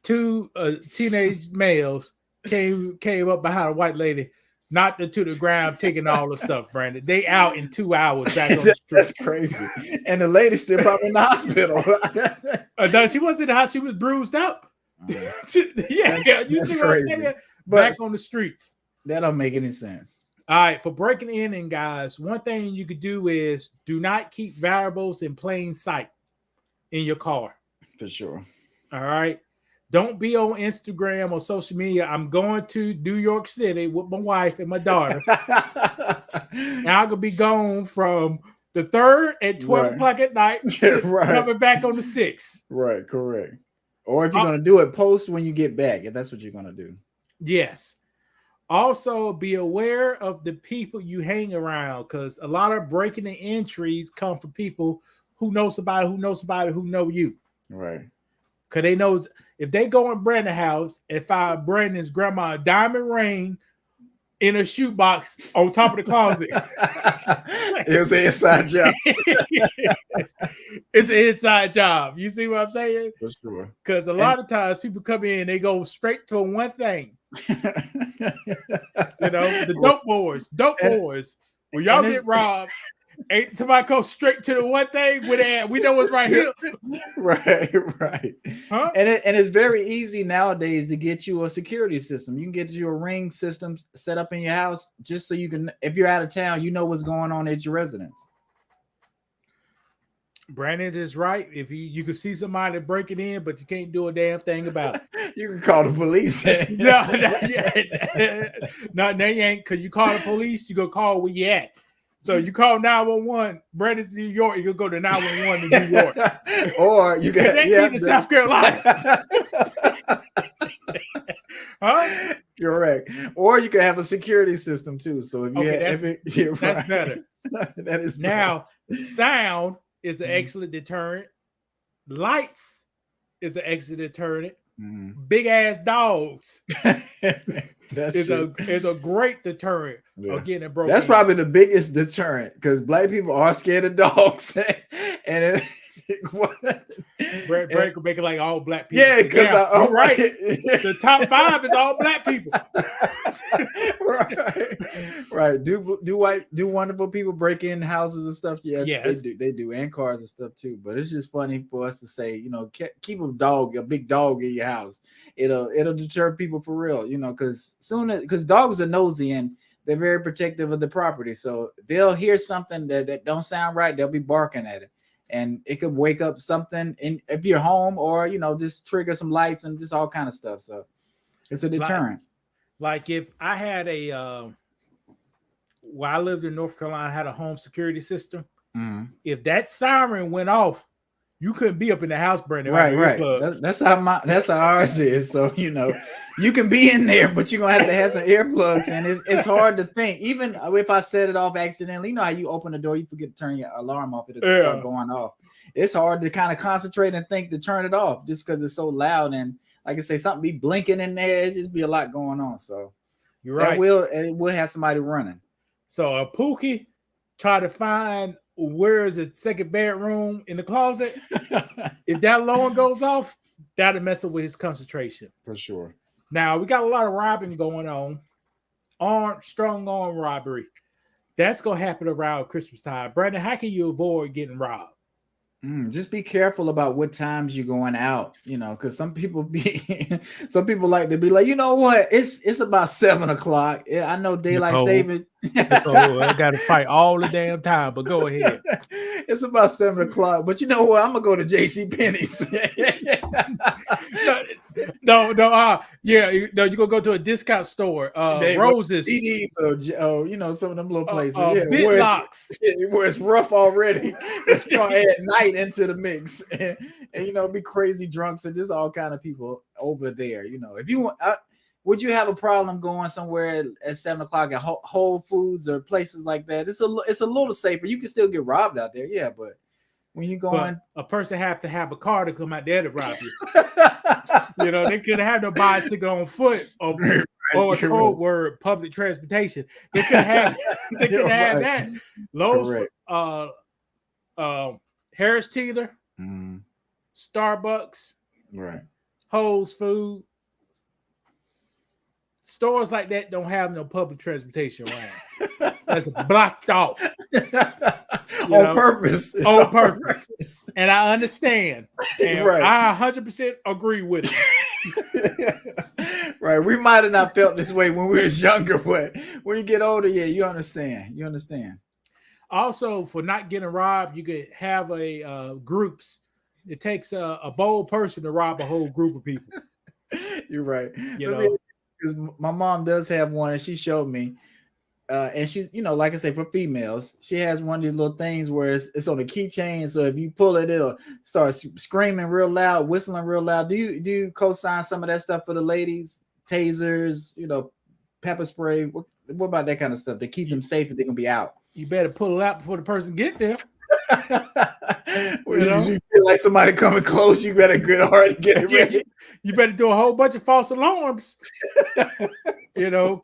Two teenage males came up behind a white lady, knocked her to the ground, taking all the stuff, Brandon. They out in 2 hours back on the street. That's crazy. And the lady's still probably in the hospital. No, she wasn't in the hospital. She was bruised up. Yeah, you see what I'm saying? Back on the streets. That don't make any sense. All right, for breaking in, and guys, one thing you could do is do not keep variables in plain sight in your car. For sure. All right. Don't be on Instagram or social media. I'm going to New York City with my wife and my daughter. And I could be gone from the 3rd at 12 o'clock at night, coming back on the 6th. Right, correct. Or if you're going to do it, post when you get back, if that's what you're going to do. Yes. Also, be aware of the people you hang around, because a lot of breaking and entries come from people who know somebody who know you. Right. Because they know if they go in Brandon's house and find Brandon's grandma a diamond ring in a shoebox on top of the closet. It was an inside job. It's an inside job. You see what I'm saying? For sure. Because a lot of times people come in and they go straight to one thing. The dope boys. When y'all get robbed, ain't somebody go straight to the one thing with we know what's right here. Right. Huh? And it's very easy nowadays to get you a security system. You can get you a ring system set up in your house just so you can, if you're out of town, you know what's going on at your residence. Brandon is right. If you can see somebody breaking in, but you can't do a damn thing about it. You can call the police. No, they ain't, because you call the police, you go call where you at. So you call 911, Brandon's in New York, you can go to 911 in New York. Or you can in South Carolina. Huh? Correct. Or you can have a security system too. So if you that's better. That is now better. Sound is an excellent deterrent. Lights is an excellent deterrent. Big ass dogs is a great deterrent of getting it broken. That's probably the biggest deterrent, because black people are scared of dogs. And Brad could make it like all black people. Yeah, because you're right. The top 5 is all black people. Right. Do wonderful people break in houses and stuff? Yeah, yes. They do, and cars and stuff too. But it's just funny for us to say, keep a big dog in your house. It'll deter people for real, because dogs are nosy and they're very protective of the property. So they'll hear something that don't sound right, they'll be barking at it. And it could wake up something if you're home, or just trigger some lights and just all kind of stuff. So it's a deterrent. Like if I had while I lived in North Carolina, I had a home security system. Mm-hmm. If that siren went off, you couldn't be up in the house, Brandon. Right. That's how ours is. So you can be in there, but you're gonna have some earplugs, and it's hard to think. Even if I set it off accidentally, how you open the door, you forget to turn your alarm off, it'll start going off. It's hard to kind of concentrate and think to turn it off just because it's so loud. And like I say, something be blinking in there, it just be a lot going on. So you're right. It will have somebody running. So Pookie try to find where is his second bedroom in the closet. If that alarm goes off, that'll mess up with his concentration. For sure. Now, we got a lot of robbing going on. Strong arm robbery. That's going to happen around Christmas time. Brandon, how can you avoid getting robbed? Just be careful about what times you're going out, because some people like to be like, you know what? It's about 7 o'clock. I know daylight savings. I got to fight all the damn time, but go ahead. It's about 7 o'clock, but you know what? I'm gonna go to JCPenney's. No, you gonna go to a discount store. Roses, CDs, some of them little places. Where it's rough already. It's gonna add night into the mix, and be crazy drunks and just all kind of people over there. If you want. Would you have a problem going somewhere at 7 o'clock at Whole Foods or places like that? It's a little safer. You can still get robbed out there, yeah, but when you going. A person have to have a car to come out there to rob you. You know, they couldn't have no bicycle on foot or a code word public transportation. They could have that. Lowe's, Harris Teeter, Starbucks, right, Whole Foods. Stores like that don't have no public transportation around. That's blocked off. On purpose. On purpose. And I understand. And I 100% agree with it. Right. We might have not felt this way when we was younger, but when you get older, yeah, you understand. You understand. Also, for not getting robbed, you could have groups. It takes a bold person to rob a whole group of people. You're right. You know, because my mom does have one, and she showed me. And she's, you know, like I say, for females, she has one of these little things where it's on a keychain. So if you pull it, it'll start screaming real loud, whistling real loud. Do you co-sign some of that stuff for the ladies? Tasers, you know, pepper spray. What about that kind of stuff to keep them safe if they're gonna be out? You better pull it out before the person get there. You feel like somebody coming close, you better get it ready. You better do a whole bunch of false alarms. You know,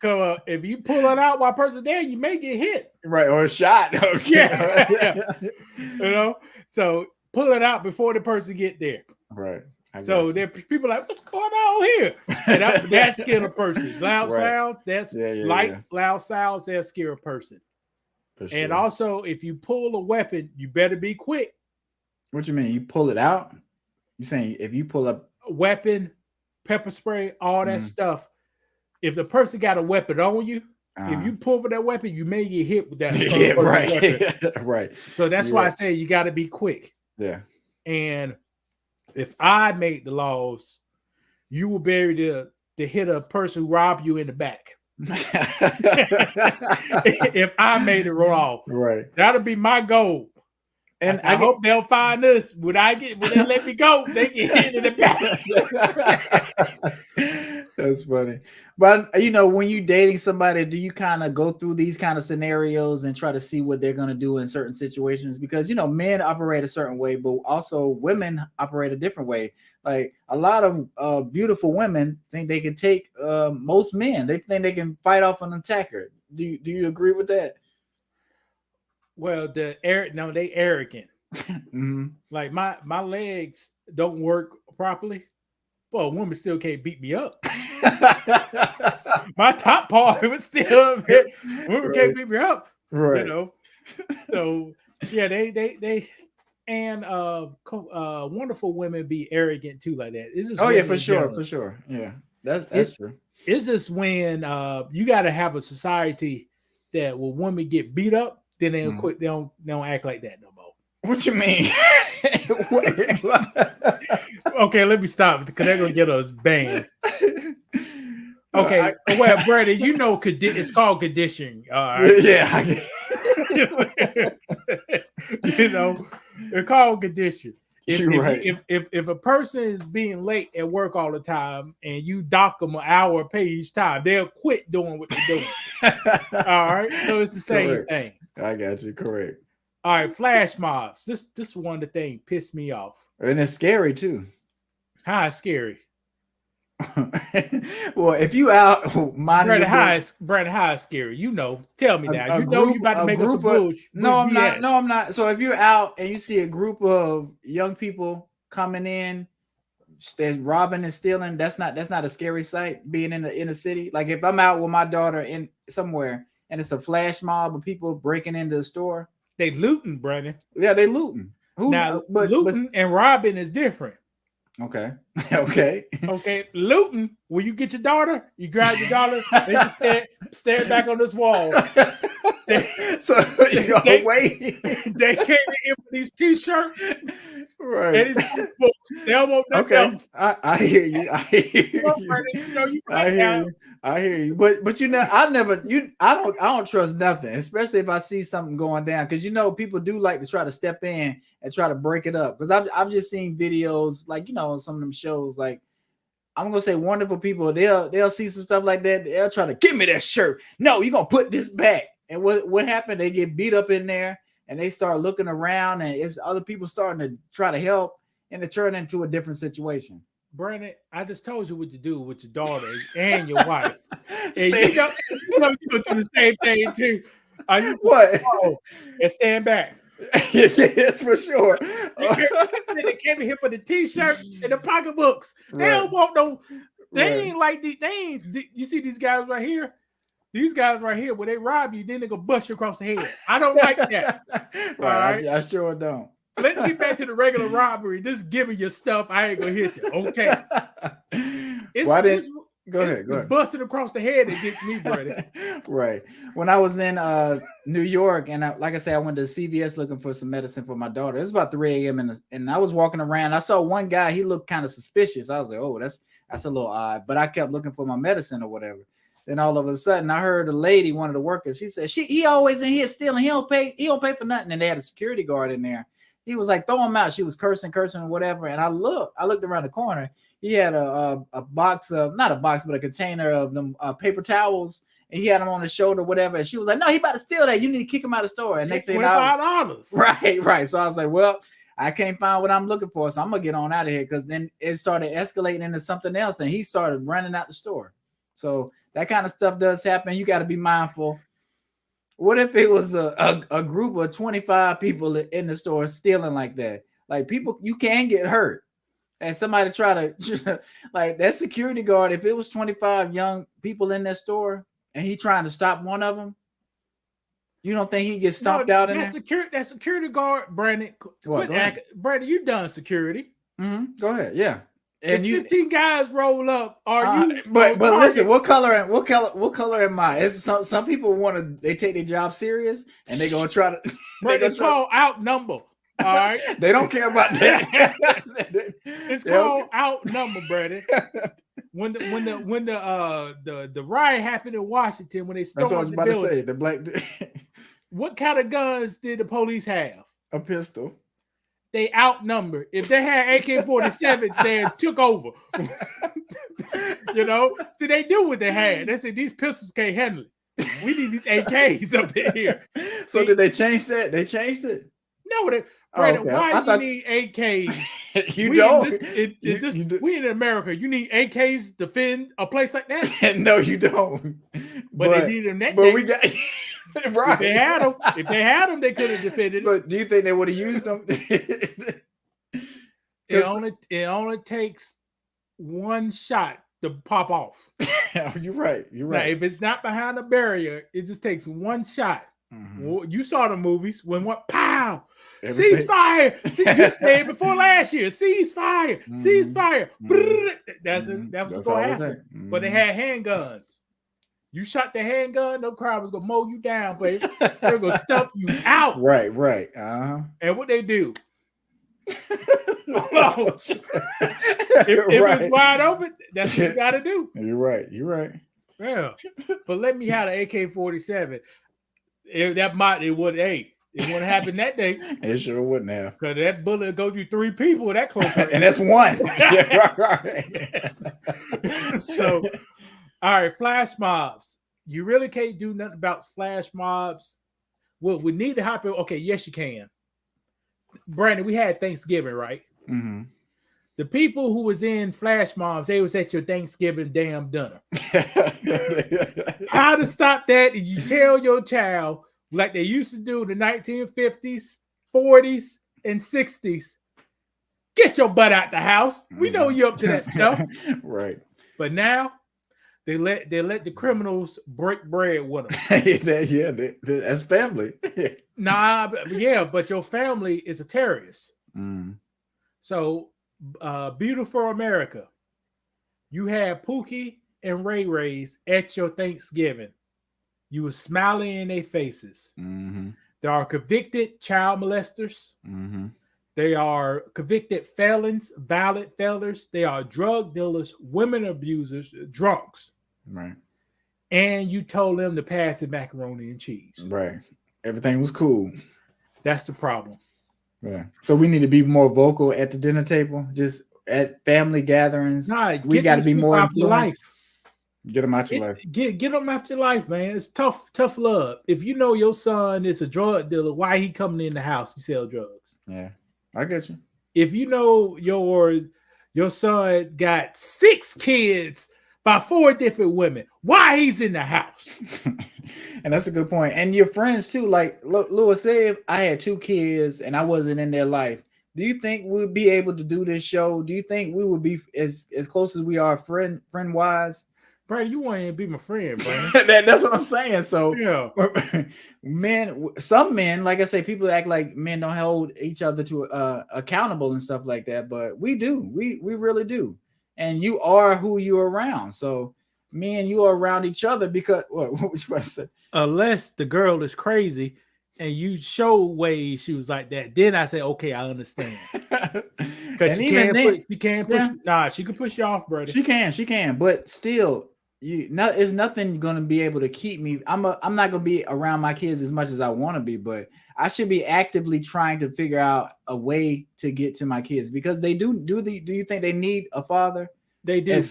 if you pull it out while a person's there, you may get hit. Right, or a shot. Yeah. You know, so pull it out before the person get there. Right. So there are people like, what's going on here? And that scare a person. Loud sounds, that's lights, loud sounds, that scare a person. Sure. And also, if you pull a weapon, you better be quick. What you mean? You pull it out? You saying if you pull up a weapon, pepper spray, all that stuff. If the person got a weapon on you, if you pull for that weapon, you may get hit with that. Right. Right. So that's why I say you got to be quick. Yeah. And if I made the laws, you will be able to hit a person who robbed you in the back. If I made it law, right, that'll be my goal. And I hope they'll find this. When they let me go, they get hit in the back. That's funny. But you know, when you're dating somebody, do you kind of go through these kind of scenarios and try to see what they're going to do in certain situations? Because you know, men operate a certain way, but also women operate a different way. Like a lot of beautiful women think they can take most men. They think they can fight off an attacker. Do you agree with that? Well, they arrogant. Mm-hmm. Like my legs don't work properly. Well, a woman still can't beat me up. My top part would still women can't beat me up. Right. You know. So yeah, they and wonderful women be arrogant too, like that. It's just for sure. Yeah, that's true. It's just when you got to have a society that when women get beat up, then they don't quit. They don't act like that no more. What you mean? Okay, let me stop because they're gonna get us banned. Okay, well, Brandon, you know, it's called conditioning. Yeah. You know, it's called conditioning. If a person is being late at work all the time and you dock them an hour pay each time, they'll quit doing what they're doing. All right, so it's the same thing. I got you. Correct. All right, flash mobs. This one of the things pissed me off, and it's scary too. How it's scary? Well, if you out minding Brandon, how is scary? You know, tell me now. You know you about to make us a bullshit. No, I'm not. No, I'm not. So if you're out and you see a group of young people coming in, robbing and stealing, that's not a scary sight. Being in the city, like if I'm out with my daughter in somewhere and it's a flash mob of people breaking into the store, they looting, Brandon. Yeah, they looting. Looting and robbing is different. Okay. Looting. When you get your daughter, you grab your daughter, and just stare back on this wall. So you go away. They came in with these t-shirts, right? And these books. They don't want nothing else. I hear you. I hear you. But you know, I don't trust nothing, especially if I see something going down. Because you know, people do like to try to step in and try to break it up. Because I've just seen videos, like, you know, on some of them shows, like, I'm gonna say wonderful people, they'll see some stuff like that, they'll try to give me that shirt. No, you're gonna put this back. And what happened? They get beat up in there. and they start looking around, and it's other people starting to try to help, and it turned into a different situation. Brandon, I just told you what to do with your daughter and your wife. And you know you're gonna do the same thing too. What? And stand back. Yes, for sure. They came in here for the t-shirt and the pocketbooks. They don't want no. They ain't like they ain't. You see these guys right here? These guys right here, when they rob you, then they go bust you across the head. I don't like that. Right. I sure don't. Let's get back to the regular robbery. Just give me your stuff. I ain't gonna hit you. Okay. Go ahead. Busting across the head that gets me, brother. Right. When I was in New York, and like I said, I went to CVS looking for some medicine for my daughter. It was about 3 a.m. and I was walking around. I saw one guy. He looked kind of suspicious. I was like, oh, that's a little odd. But I kept looking for my medicine or whatever. Then all of a sudden, I heard a lady, one of the workers. She said, he always in here stealing. He don't pay for nothing. And they had a security guard in there. He was like, throw him out. She was cursing or whatever. And I looked around the corner. He had a box of, not a box, but a container of them paper towels. And he had them on his shoulder, whatever. And she was like, no, he about to steal that. You need to kick him out of the store. And next thing $25. Right. So I was like, well, I can't find what I'm looking for. So I'm going to get on out of here. Because then it started escalating into something else. And he started running out the store. So that kind of stuff does happen. You got to be mindful. What if it was a group of 25 people in the store stealing like that? Like people, you can get hurt. And somebody try to, like that security guard, if it was 25 young people in that store and he trying to stop one of them, you don't think he gets stomped out in there? That security guard, Brandon. Brandon, you done security. Mm-hmm. Go ahead. Yeah. And if 15 guys roll up, but listen, what color am I? It's some people they take their job serious and they gonna try to. It's called outnumber. All right, they don't care about that. It's called outnumber, brother. When the riot happened in Washington, when they stormed that's what I was about to say. The black. What kind of guns did the police have? A pistol. They outnumbered. If they had AK-47s, they took over. See, they knew what they had. They said these pistols can't handle it. We need these AKs up in here. So did they change that? They changed it. No, Brandon, why do you need AKs? You don't. We in America. You need AKs to defend a place like that? No, you don't. But they needed them that day. But we got. Right. If they had them, they could have defended it. So do you think they would have used them? It only takes one shot to pop off. You're right. Now, if it's not behind a barrier, it just takes one shot. Mm-hmm. Well, you saw the movies when what? Pow! Ceasefire! You said before last year. Ceasefire! Mm-hmm. Ceasefire! Mm-hmm. That's what's going to happen. Mm-hmm. But they had handguns. You shot the handgun, no crowd was gonna mow you down, baby. They're gonna stump you out. Right. Uh-huh. And what they do? If it's wide open, that's what you gotta do. You're right. Yeah. But let me have an AK-47. It wouldn't happen that day. It sure wouldn't have. Because that bullet would go through 3 people that close. And that's one. Right. So all right, flash mobs. You really can't do nothing about flash mobs. Well, we need to happen. Okay, yes, you can. Brandon, we had Thanksgiving, right? Mm-hmm. The people who was in flash mobs, they was at your Thanksgiving damn dinner. How to stop that? You tell your child, like they used to do in the 1950s, 40s, and 60s, get your butt out the house. We know you're up to that stuff. Right. But now, They let the criminals break bread with them. That's family. But your family is a terrorist. Mm. So, beautiful America, you had Pookie and Ray Ray's at your Thanksgiving. You were smiling in their faces. Mm-hmm. There are convicted child molesters. Mm-hmm. They are convicted felons, violent felons. They are drug dealers, women abusers, drunks. Right. And you told them to pass the macaroni and cheese. Right. Everything was cool. That's the problem. Yeah. So we need to be more vocal at the dinner table, just at family gatherings. We got to be more influenced. Get them out your life. Get them out your life, man. It's tough love. If you know your son is a drug dealer, why he coming in the house? He sell drugs. Yeah, I get you. If you know your son got 6 kids by 4 different women, why he's in the house? And that's a good point. And your friends too. Like Lewis said, if I had 2 kids and I wasn't in their life, do you think we'd be able to do this show? Do you think we would be as close as we are friend wise? Brady, you want to be my friend, Brady. That's what I'm saying. So yeah, some men, like I say, people act like men don't hold each other to accountable and stuff like that, but we do. We really do. And you are who you're around. So me and you are around each other because what was you about to say? Unless the girl is crazy and you show ways she was like that, then I say, okay, I understand. Because she can't push. Nah, she can push you off, brother. She can, but still, it's nothing going to be able to keep me. I'm not going to be around my kids as much as I want to be, but I should be actively trying to figure out a way to get to my kids because they do. Do you think they need a father? They do,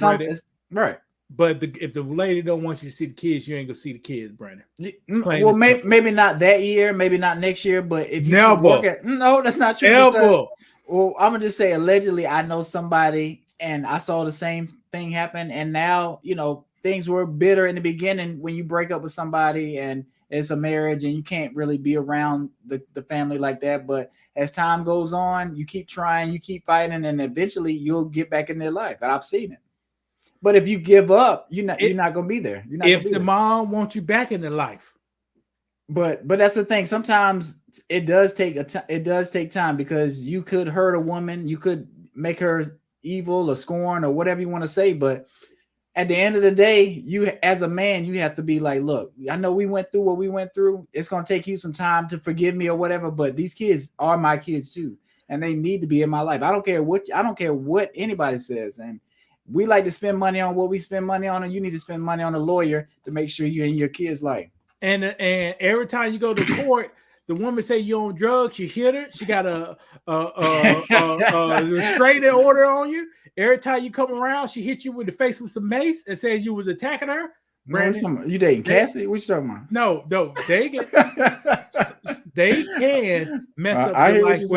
right. But if the lady don't want you to see the kids, you ain't gonna see the kids, Brandon. Well, maybe not that year, maybe not next year, but if you no, that's not true. Never. Well, I'm gonna just say allegedly, I know somebody, and I saw the same thing happen, and now things were bitter in the beginning when you break up with somebody and it's a marriage, and you can't really be around the family like that. But as time goes on, you keep trying, you keep fighting, and eventually you'll get back in their life. And I've seen it. But if you give up, you're not going to be there. If the mom wants you back in the life. But that's the thing. Sometimes it does take time because you could hurt a woman, you could make her evil or scorn or whatever you want to say. But at the end of the day, you as a man, you have to be like, look, I know we went through what we went through. It's going to take you some time to forgive me or whatever. But these kids are my kids too, and they need to be in my life. I don't care what anybody says, and we like to spend money on what we spend money on, and you need to spend money on a lawyer to make sure you're in your kid's life. And every time you go to court, the woman say you're on drugs, you hit her. She got a restraining order on you. Every time you come around, she hits you with the face with some mace and says you was attacking her. Brandon, you dating Cassie? What you talking about? No, they can mess up your life.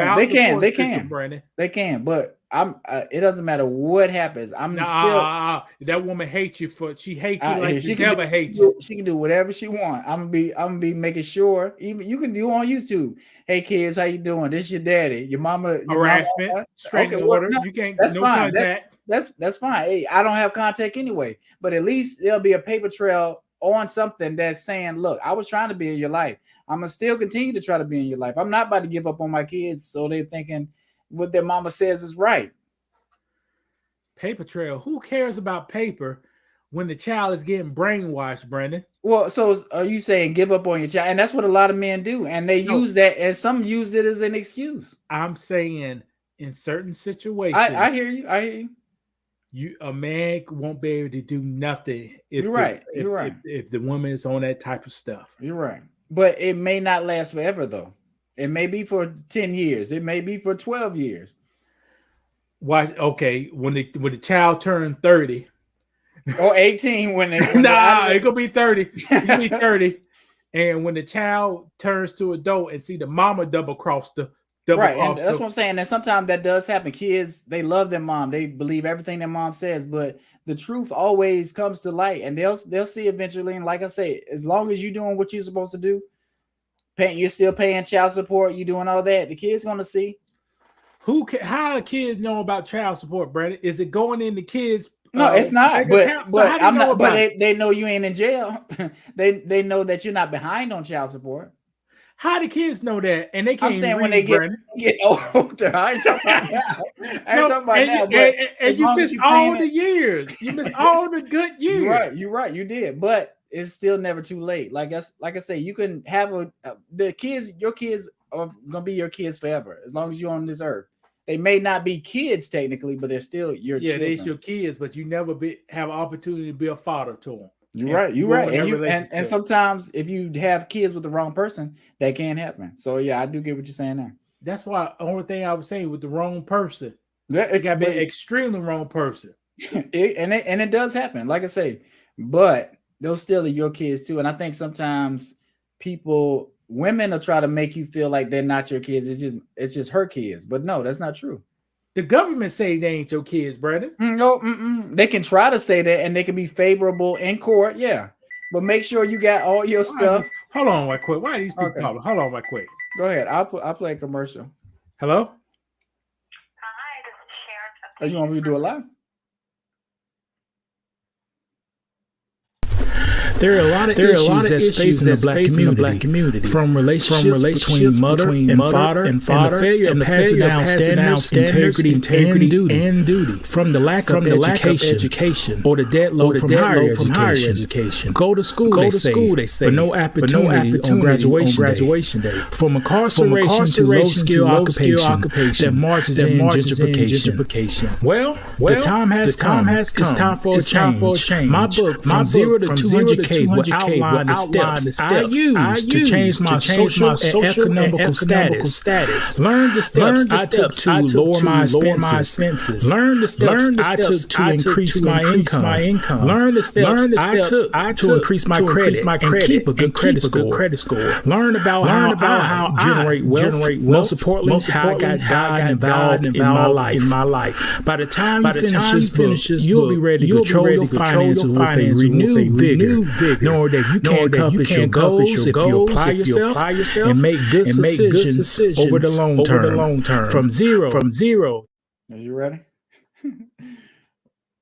They can, Brandon. They can, but it doesn't matter what happens. That woman hates you she hates you like she never hates you. She can do whatever she wants. I'm gonna be making sure. Even you can do on YouTube. Hey kids, how you doing? This your daddy. Your mama. Harassment. Straight in order. You can't. That's fine. Contact. That's fine. Hey, I don't have contact anyway. But at least there'll be a paper trail on something that's saying, look, I was trying to be in your life. I'm gonna still continue to try to be in your life. I'm not about to give up on my kids. So they're thinking what their mama says is right. Paper trail. Who cares about paper when the child is getting brainwashed, Brandon? Well, so are you saying give up on your child? And that's what a lot of men do. And they use that, and some use it as an excuse. I'm saying in certain situations. I hear you. A man won't be able to do nothing if you're right. If the woman is on that type of stuff. You're right. But it may not last forever, though. It may be for 10 years. It may be for 12 years. Why? Okay, when the child turned 30 or 18, it could be 30. It could be 30, and when the child turns to adult and see the mama double cross the. Right, and that's what I'm saying. And sometimes that does happen. Kids, they love their mom. They believe everything their mom says, but the truth always comes to light, and they'll see eventually. And like I say, as long as you're doing what you're supposed to do, you're still paying child support, you're doing all that, the kid's gonna see. How do kids know about child support, Brandon? Is it going in the kids? No, it's not. But I'm not. But they know you ain't in jail. they know that you're not behind on child support. How do kids know that? And they can't. I'm saying when they get older. I ain't talking about now. And you miss all the years. You miss all the good years. You're right. You did, but it's still never too late. Like I say, you can have your kids are gonna be your kids forever as long as you're on this earth. They may not be kids technically, but they're still your children. They're your kids, but you never have an opportunity to be a father to them. You're right. And sometimes if you have kids with the wrong person, that can happen. So yeah, I do get what you're saying there. That's why the only thing I was saying with the wrong person, it got to be an extremely wrong person. And it does happen. Like I say, but those still are your kids too. And I think sometimes women will try to make you feel like they're not your kids. It's just her kids. But no, that's not true. The government say they ain't your kids, Brandon. No, they can try to say that, and they can be favorable in court. Yeah, but make sure you got all your stuff. Hold on, right quick. Why are these people calling? Hold on, right quick. Go ahead. I'll play a commercial. Hello. Hi, this is Sharon. Oh, you want me to do it live? There are a lot of issues that's facing the black community, from relationships between mother and father, and the failure of passing down standards, integrity, and duty, from the lack of education, or the dead load from higher education. Go to school, they say, but no opportunity on graduation day. From incarceration to low-skill occupation that marches in gentrification. Well, the time has come. It's time for a change. My book, From Zero to 200K, will outline the steps I use to change my social and economical status. Learn the steps I took to lower my expenses. Learn the steps I took to increase my income. Learn the steps I took to increase my credit and keep a good credit score. Learn about how I generate wealth. Most importantly, how I got involved in my life. By the time you finish this book, you'll be ready to control your finances with a renewed vigor, knowing that you can't accomplish your goals if you apply yourself and make good decisions over the long term. From zero. Are you ready?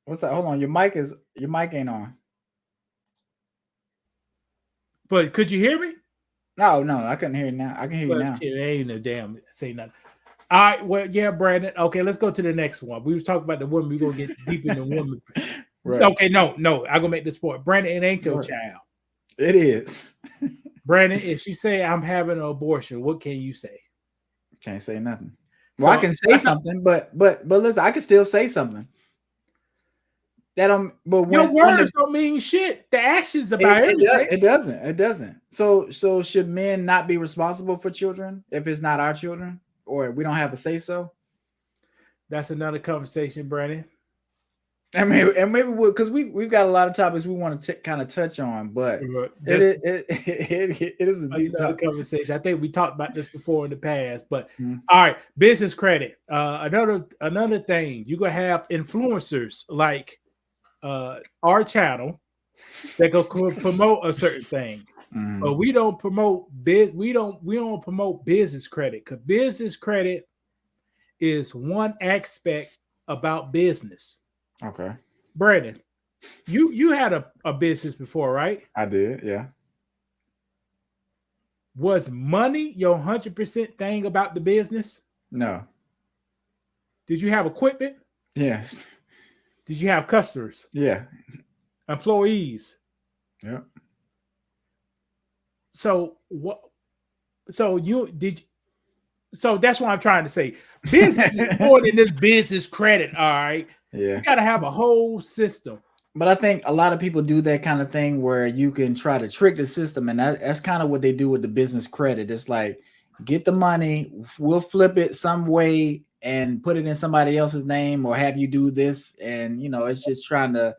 What's that? Hold on. Your mic ain't on. But could you hear me? No, I couldn't hear you now. I can hear you now. Shit, ain't no damn say nothing. All right, well, yeah, Brandon. Okay, let's go to the next one. We was talking about the women. We're gonna get deep in the women. Right. Okay, no, I'm gonna make this point. Brandon, it ain't your child. It is. Brandon, if she say I'm having an abortion, what can you say? Can't say nothing. Well, I can say something, but listen, I can still say something. But your words don't mean shit. The actions about everything. It doesn't. So should men not be responsible for children if it's not our children, or we don't have a say so? That's another conversation, Brandon. I mean, and maybe because we've got a lot of topics we want to kind of touch on, but it is a deep conversation. I think we talked about this before in the past, but all right, business credit. Another thing, you gonna have influencers like our channel that go promote a certain thing, but we don't promote we don't promote business credit, because business credit is one aspect about business. Okay. Brandon, you had a business before, right? I did, yeah. Was money your 100% thing about the business? No. Did you have equipment? Yes. Did you have customers? Yeah. Employees? Yeah. So what? So that's what I'm trying to say. Business is more than this business credit, all right? Yeah. You got to have a whole system. But I think a lot of people do that kind of thing where you can try to trick the system, and that's kind of what they do with the business credit. It's like, get the money, we'll flip it some way and put it in somebody else's name, or have you do this, and it's just trying to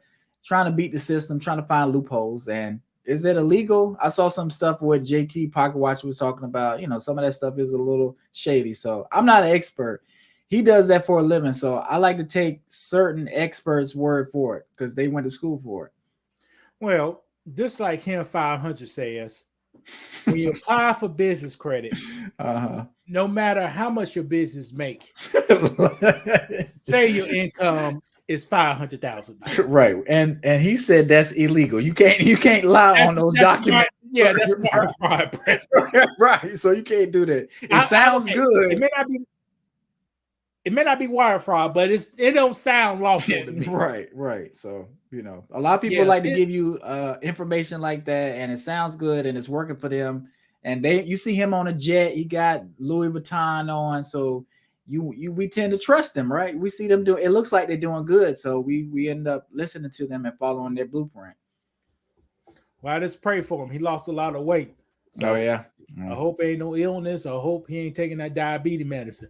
beat the system, trying to find loopholes. And is it illegal? I saw some stuff where JT Pocket Watch was talking about, some of that stuff is a little shady. So I'm not an expert. He does that for a living. So I like to take certain experts' word for it because they went to school for it. Well, just like him 500 says, when you apply for business credit, no matter how much your business make, say your income is $500,000. Right. And he said that's illegal. You can't lie on those documents. That's wire fraud. Right. So you can't do that. It sounds good. It may not be wire fraud, but it don't sound lawful to me. Right. So, a lot of people like to give you information like that, and it sounds good and it's working for them. And you see him on a jet, he got Louis Vuitton on. So we tend to trust them, right? We see them it looks like they're doing good. So we end up listening to them and following their blueprint. Well, I just pray for him. He lost a lot of weight. So oh, yeah. I hope ain't no illness. I hope he ain't taking that diabetes medicine.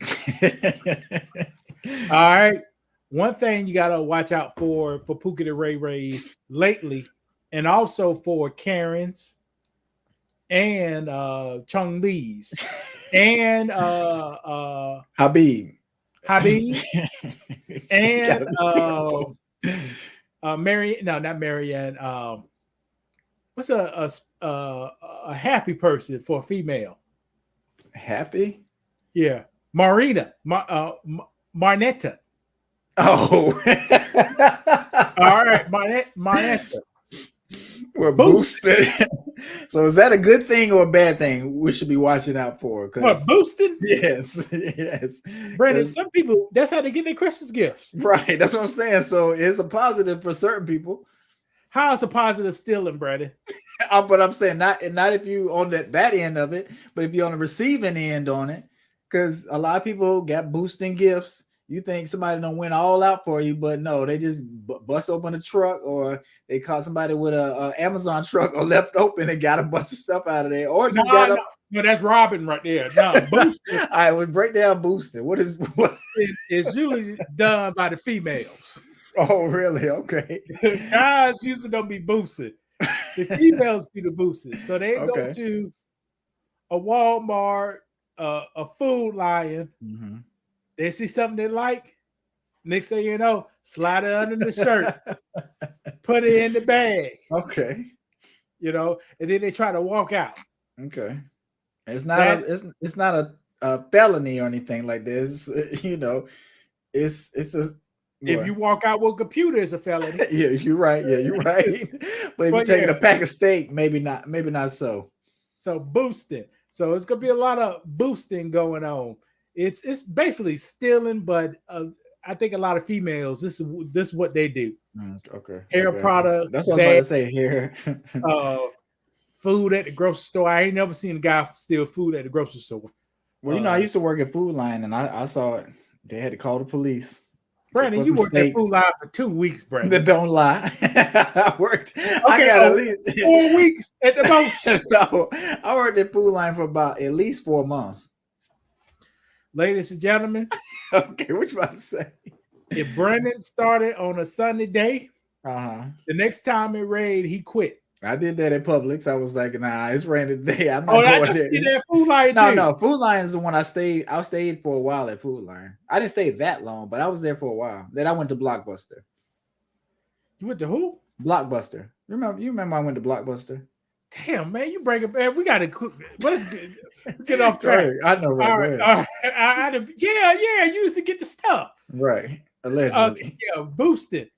All right. One thing you got to watch out for Pookie the Ray Rays lately, and also for Karen's and Chung Lee's and Habib. and Mary. No, not Marianne. What's a happy person for a female? Happy? Yeah, Marina. Marnetta. Oh. All right, Marnetta. We're boosted. So is that a good thing or a bad thing we should be watching out for? What, boosting? Yes, yes. Brandon, some people, that's how they get their Christmas gifts. Right, that's what I'm saying. So it's a positive for certain people. How is a positive stealing, Brandon? But I'm saying not if you on that end of it, but if you're on the receiving end on it, because a lot of people got boosting gifts. You think somebody don't went all out for you, but no, they just bust open a truck, or they caught somebody with a Amazon truck or left open and got a bunch of stuff out of there, or just no, that's robbing right there. No, boosting. All right, we break down boosting. What? It's usually done by the females. Oh, really? Okay. Guys usually don't be boosted. The females be the boosted. So they go to a Walmart, a Food Lion. Mm-hmm. They see something they like. Next thing you know, slide it under the shirt, put it in the bag. Okay. You know, and then they try to walk out. Okay. It's not a felony or anything like this. You know, it's a. If you walk out with a computer, it's a felony. Yeah, you're right. Yeah, you're right. But if you're taking a pack of steak, maybe not so. So boosting. So it's gonna be a lot of boosting going on. It's basically stealing, but I think a lot of females, this is what they do. Okay. Hair product. That's what I was about to say here. Food at the grocery store. I ain't never seen a guy steal food at the grocery store. Well, you know, I used to work at Food Line, and I saw it. They had to call the police. Brandon, you worked at Food Line for 2 weeks, Brandon. Don't lie. I worked. Okay, I got at least 4 weeks at the most. No, I worked at Food Line for about at least 4 months. Ladies and gentlemen. Okay, what you about to say? If Brandon started on a sunny day, the next time it rained, he quit. I did that at Publix. I was like, nah, it's raining today. I'm not going there. That Food Line no, Food Line is the one I stayed. I stayed for a while at Food Line. I didn't stay that long, but I was there for a while. Then I went to Blockbuster. You went to who? Blockbuster. You remember I went to Blockbuster? Damn, man, you break it, man. We got to let's get off track. I know, right? All right. Yeah, you used to get the stuff. Right. Allegedly. Boosted.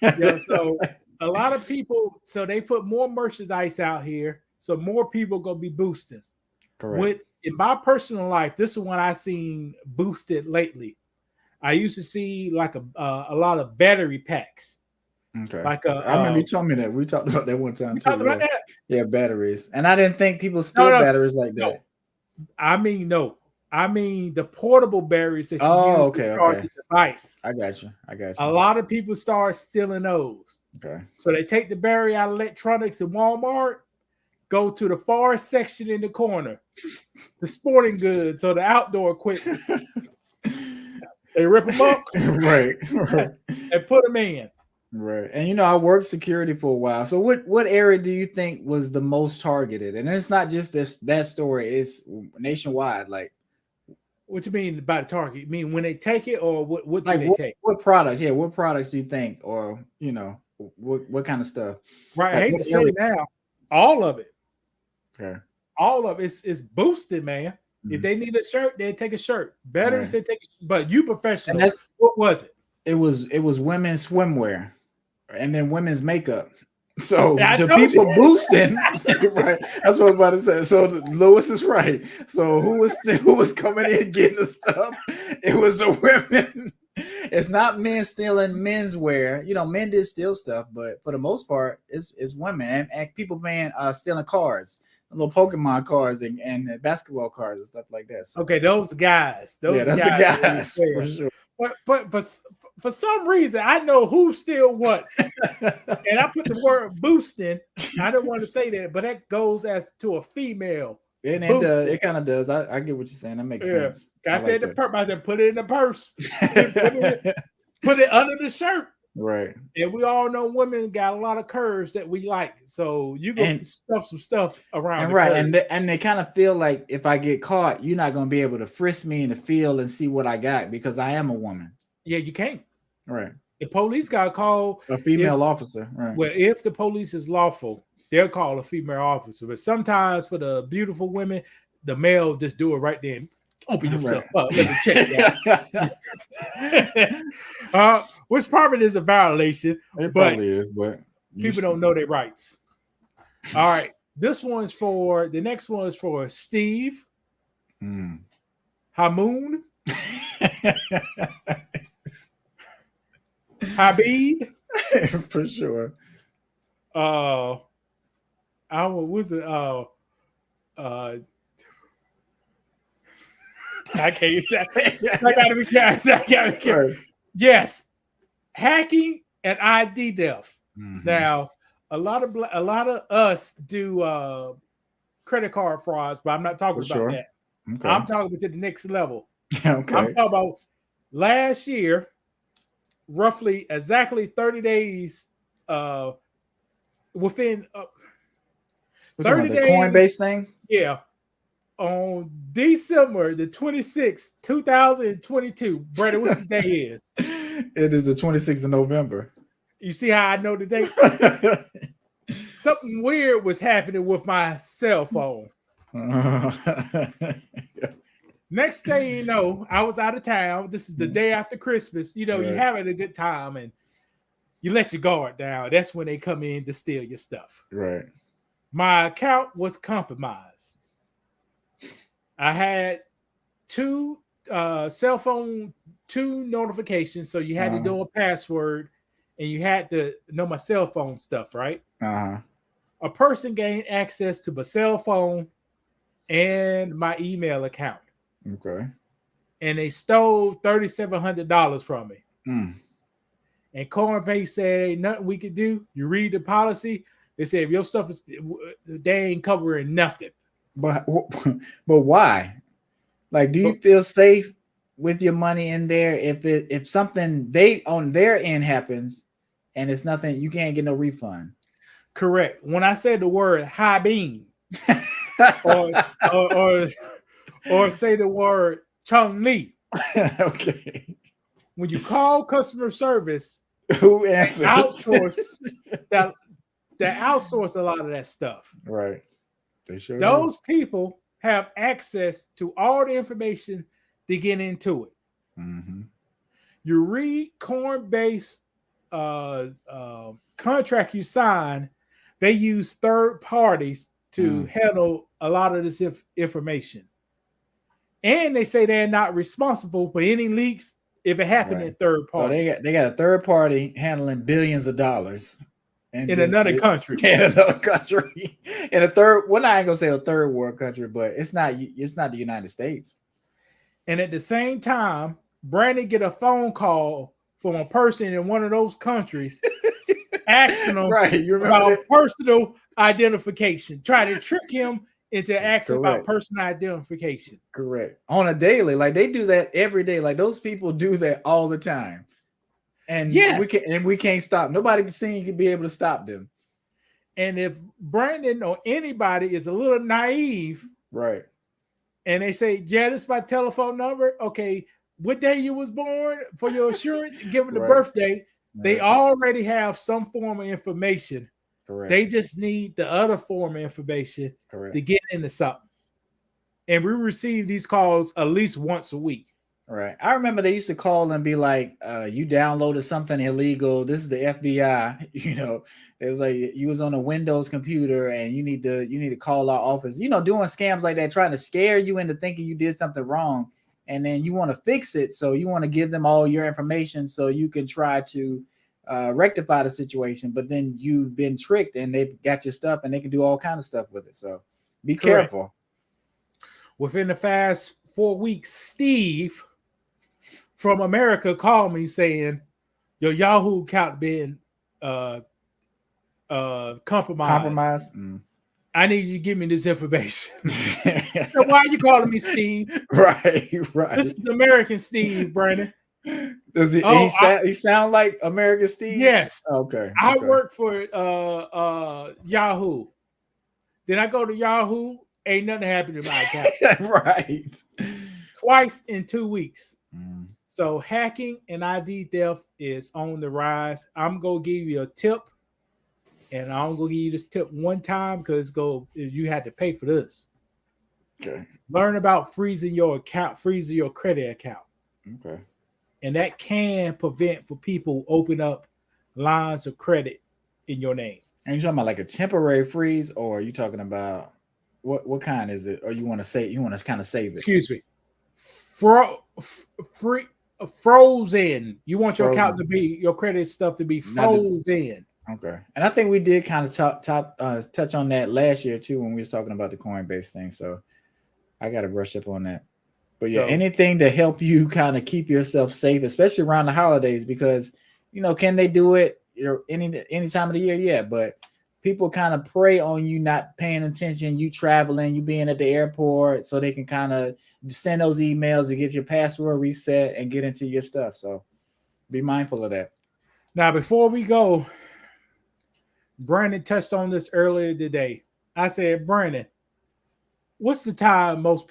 So a lot of people, so they put more merchandise out here, so more people gonna be boosting. Correct. In my personal life, this is when I seen boosted lately. I used to see like a lot of battery packs. Okay. I remember you told me that. We talked about that one time. We talked about that. Yeah, batteries. And I didn't think people steal batteries like that. No. I mean the portable batteries that you use to charge the device. I got you. A lot of people start stealing those. Okay. So they take the battery out of electronics in Walmart, go to the far section in the corner, the sporting goods or the outdoor equipment. They rip them up, right, and put them in. Right. And you know, I worked security for a while. So what area do you think was the most targeted? And it's not just that story, it's nationwide. Like, what you mean by the target? You mean when they take it, or what do they take? What products? Yeah, what products do you think, or you know, what kind of stuff? Right. I hate to say now, all of it. Okay. All of it's boosted, man. Mm-hmm. If they need a shirt, they take a shirt. Batteries, they take but you professional. What was it? It was women's swimwear and then women's makeup. So the people boosting, right? That's what I was about to say. So Lewis is right. So who was coming in getting the stuff? It was the women. It's not men stealing menswear. You know, men did steal stuff, but for the most part, it's women and people stealing cards, little Pokemon cards and basketball cards and stup like that. So, okay, those guys. That's the guys for sure. But for some reason, I know who still what. And I put the word boosting. I don't want to say that, but that goes as to a female. And it kind of does. I get what you're saying. That makes sense. I said the purse. I said put it in the purse. Put it under the shirt. Right. And we all know women got a lot of curves that we like. So you go stuff some stuff around. And right. And they kind of feel like if I get caught, you're not going to be able to frisk me in the field and see what I got because I am a woman. Yeah, you can't. Right. The police got to call a female officer. Right. Well, if the police is lawful, they'll call a female officer. But sometimes for the beautiful women, the male just do it right then. Open yourself up. Let me check that. Which probably is a violation. It probably is, but people don't know their rights. All right. The next one is for Steve. Hamoon. Habib. For sure. I can't say. I gotta be careful. Yes, hacking and ID theft. Now, a lot of us do credit card frauds, but I'm not talking about that. Okay. I'm talking about to the next level. Okay. I'm talking about last year, roughly exactly 30 days. Within 30 days, Coinbase thing. Yeah. On December the 26th, 2022, Brandon, what the day is? It is the 26th of November. You see how I know the date? Something weird was happening with my cell phone. Next thing you know, I was out of town. This is the day after Christmas. You know, you're having a good time and you let your guard down. That's when they come in to steal your stuff. Right. My account was compromised. I had two notifications, so you had to know a password and you had to know my cell phone stuff, right? A person gained access to my cell phone and my email account. Okay. And they stole $3,700 from me. And Coinbase said, ain't nothing we could do. You read the policy. They said, if your stuff is, they ain't covering nothing. But why? Like, do you feel safe with your money in there if something they on their end happens and it's nothing, you can't get no refund? Correct. When I said the word high beam or say the word Chung Lee. Okay. When you call customer service, who answers? They outsource a lot of that stuff. Right. They sure Those people have access to all the information to get into it. You read Coinbase contract you sign, they use third parties to handle a lot of this information. And they say they're not responsible for any leaks if it happened in third party. So they got a third party handling billions of dollars. In another country. In another country. In a third, well, I ain't gonna say a third world country, but it's not the United States. And at the same time, Brandon get a phone call from a person in one of those countries asking him about personal identification, try to trick him into asking about personal identification. Correct. On a daily, like they do that every day. Like those people do that all the time. And we can't stop. Nobody can be able to stop them. And if Brandon or anybody is a little naive, right, and they say, "Yeah, this is my telephone number." Okay, what day you was born for your insurance? Give them the birthday. They already have some form of information. Correct. They just need the other form of information to get into something. And we receive these calls at least once a week. Right. I remember they used to call and be like, you downloaded something illegal. This is the FBI. You know, it was like you was on a Windows computer and you need to call our office, you know, doing scams like that, trying to scare you into thinking you did something wrong. And then you want to fix it. So you want to give them all your information so you can try to rectify the situation. But then you've been tricked and they've got your stuff and they can do all kinds of stuff with it. So be careful. Within the past 4 weeks, Steve from America called me saying your Yahoo account being compromised. I need you to give me this information. So why are you calling me Steve? Right. This is American Steve, Brandon. Does he? Oh, He sound like American Steve? Yes. Okay. I work for Yahoo. Then I go to Yahoo. Ain't nothing happened to my account. Right. Twice in 2 weeks. So hacking and ID theft is on the rise. I'm gonna give you a tip, and I'm gonna give you this tip one time because you had to pay for this. Okay. Learn about freezing your account, freezing your credit account. Okay. And that can prevent for people open up lines of credit in your name. Are you talking about like a temporary freeze, or are you talking about what kind is it? Or you want to kind of save it? Excuse me. Frozen. You want your account to be, your credit stuff to be frozen. Okay. And I think we did kind of touch on that last year too when we was talking about the Coinbase thing. So I got to brush up on that. But yeah, anything to help you kind of keep yourself safe, especially around the holidays, because can they do it any time of the year? Yeah, but people kind of prey on you not paying attention, you traveling, you being at the airport, so they can kind of send those emails to get your password reset and get into your stuff. So be mindful of that. Now, before we go, Brandon touched on this earlier today. I said, Brandon, what's the time most